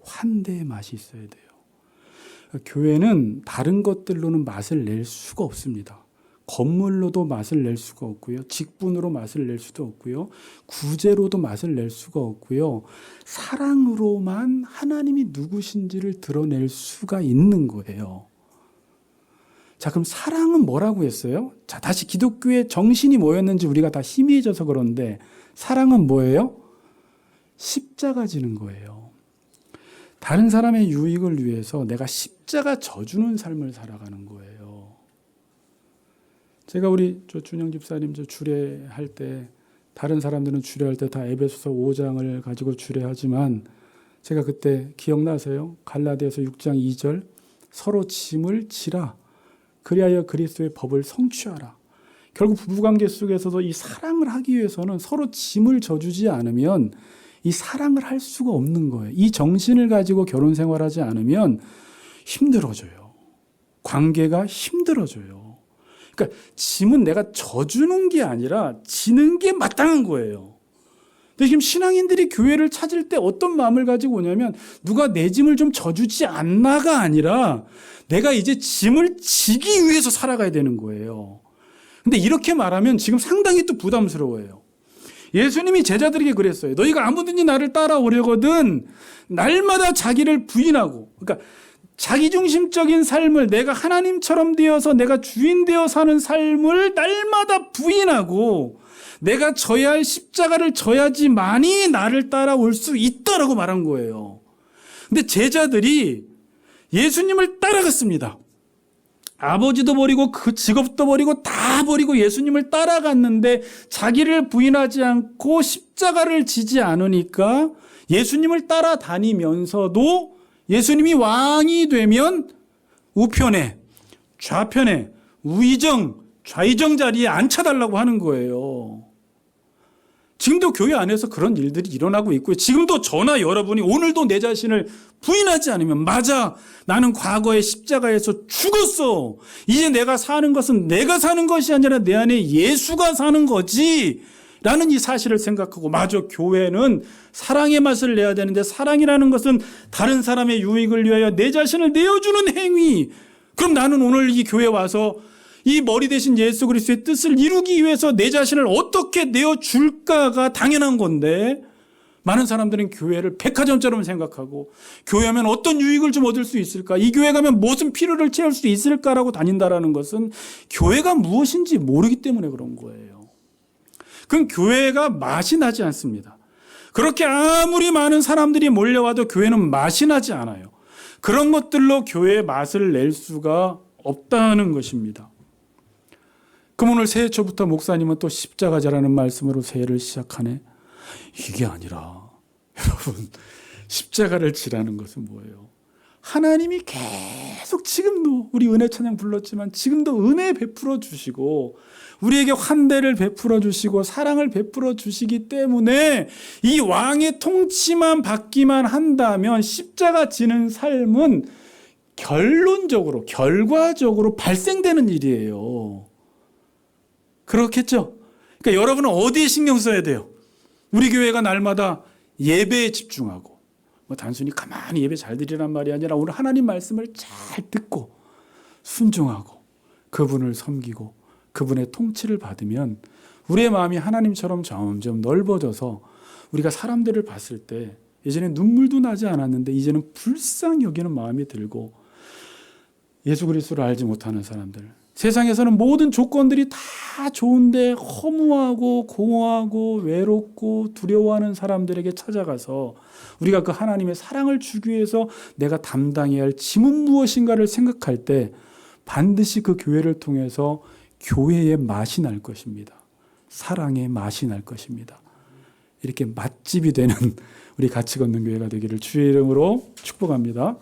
환대의 맛이 있어야 돼요. 교회는 다른 것들로는 맛을 낼 수가 없습니다. 건물로도 맛을 낼 수가 없고요. 직분으로 맛을 낼 수도 없고요. 구제로도 맛을 낼 수가 없고요. 사랑으로만 하나님이 누구신지를 드러낼 수가 있는 거예요. 자, 그럼 사랑은 뭐라고 했어요? 자, 다시 기독교의 정신이 뭐였는지 우리가 다 희미해져서 그런데 사랑은 뭐예요? 십자가 지는 거예요. 다른 사람의 유익을 위해서 내가 십자가 져주는 삶을 살아가는 거예요. 제가 우리 준영 집사님 주례할 때 다른 사람들은 주례할 때 다 에베소서 5장을 가지고 주례하지만 제가 그때 기억나세요? 갈라디아서 6장 2절 서로 짐을 지라 그리하여 그리스도의 법을 성취하라. 결국 부부관계 속에서도 이 사랑을 하기 위해서는 서로 짐을 져주지 않으면 이 사랑을 할 수가 없는 거예요. 이 정신을 가지고 결혼 생활하지 않으면 힘들어져요. 관계가 힘들어져요. 그러니까 짐은 내가 져주는 게 아니라 지는 게 마땅한 거예요. 근데 지금 신앙인들이 교회를 찾을 때 어떤 마음을 가지고 오냐면 누가 내 짐을 좀 져주지 않나가 아니라 내가 이제 짐을 지기 위해서 살아가야 되는 거예요. 근데 이렇게 말하면 지금 상당히 또 부담스러워요. 예수님이 제자들에게 그랬어요. 너희가 아무든지 나를 따라오려거든 날마다 자기를 부인하고, 그러니까 자기중심적인 삶을 내가 하나님처럼 되어서 내가 주인 되어 사는 삶을 날마다 부인하고 내가 져야 할 십자가를 져야지만이 나를 따라올 수 있다라고 말한 거예요. 근데 제자들이 예수님을 따라갔습니다. 아버지도 버리고 그 직업도 버리고 다 버리고 예수님을 따라갔는데 자기를 부인하지 않고 십자가를 지지 않으니까 예수님을 따라다니면서도 예수님이 왕이 되면 우편에 좌편에 우의정 좌의정 자리에 앉혀달라고 하는 거예요. 지금도 교회 안에서 그런 일들이 일어나고 있고요. 지금도 저나 여러분이 오늘도 내 자신을 부인하지 않으면 맞아, 나는 과거에 십자가에서 죽었어. 이제 내가 사는 것은 내가 사는 것이 아니라 내 안에 예수가 사는 거지 라는 이 사실을 생각하고, 맞아, 교회는 사랑의 맛을 내야 되는데 사랑이라는 것은 다른 사람의 유익을 위하여 내 자신을 내어주는 행위. 그럼 나는 오늘 이 교회에 와서 이 머리 대신 예수 그리스도의 뜻을 이루기 위해서 내 자신을 어떻게 내어줄까가 당연한 건데, 많은 사람들은 교회를 백화점처럼 생각하고 교회 하면 어떤 유익을 좀 얻을 수 있을까, 이 교회 가면 무슨 필요를 채울 수 있을까라고 다닌다라는 것은 교회가 무엇인지 모르기 때문에 그런 거예요. 그럼 교회가 맛이 나지 않습니다. 그렇게 아무리 많은 사람들이 몰려와도 교회는 맛이 나지 않아요. 그런 것들로 교회의 맛을 낼 수가 없다는 것입니다. 그럼 오늘 새해 초부터 목사님은 또 십자가자라는 말씀으로 새해를 시작하네. 이게 아니라 여러분, 십자가를 지라는 것은 뭐예요? 하나님이 계속 지금도 우리 은혜 찬양 불렀지만 지금도 은혜 베풀어 주시고 우리에게 환대를 베풀어 주시고 사랑을 베풀어 주시기 때문에 이 왕의 통치만 받기만 한다면 십자가 지는 삶은 결론적으로 결과적으로 발생되는 일이에요. 그렇겠죠? 그러니까 여러분은 어디에 신경 써야 돼요? 우리 교회가 날마다 예배에 집중하고 뭐 단순히 가만히 예배 잘 드리란 말이 아니라 오늘 하나님 말씀을 잘 듣고 순종하고 그분을 섬기고 그분의 통치를 받으면 우리의 마음이 하나님처럼 점점 넓어져서 우리가 사람들을 봤을 때 예전에 눈물도 나지 않았는데 이제는 불쌍히 여기는 마음이 들고 예수 그리스도를 알지 못하는 사람들, 세상에서는 모든 조건들이 다 좋은데 허무하고 공허하고 외롭고 두려워하는 사람들에게 찾아가서 우리가 그 하나님의 사랑을 주기 위해서 내가 담당해야 할 짐은 무엇인가를 생각할 때 반드시 그 교회를 통해서 교회의 맛이 날 것입니다. 사랑의 맛이 날 것입니다. 이렇게 맛집이 되는 우리 같이 걷는 교회가 되기를 주의 이름으로 축복합니다.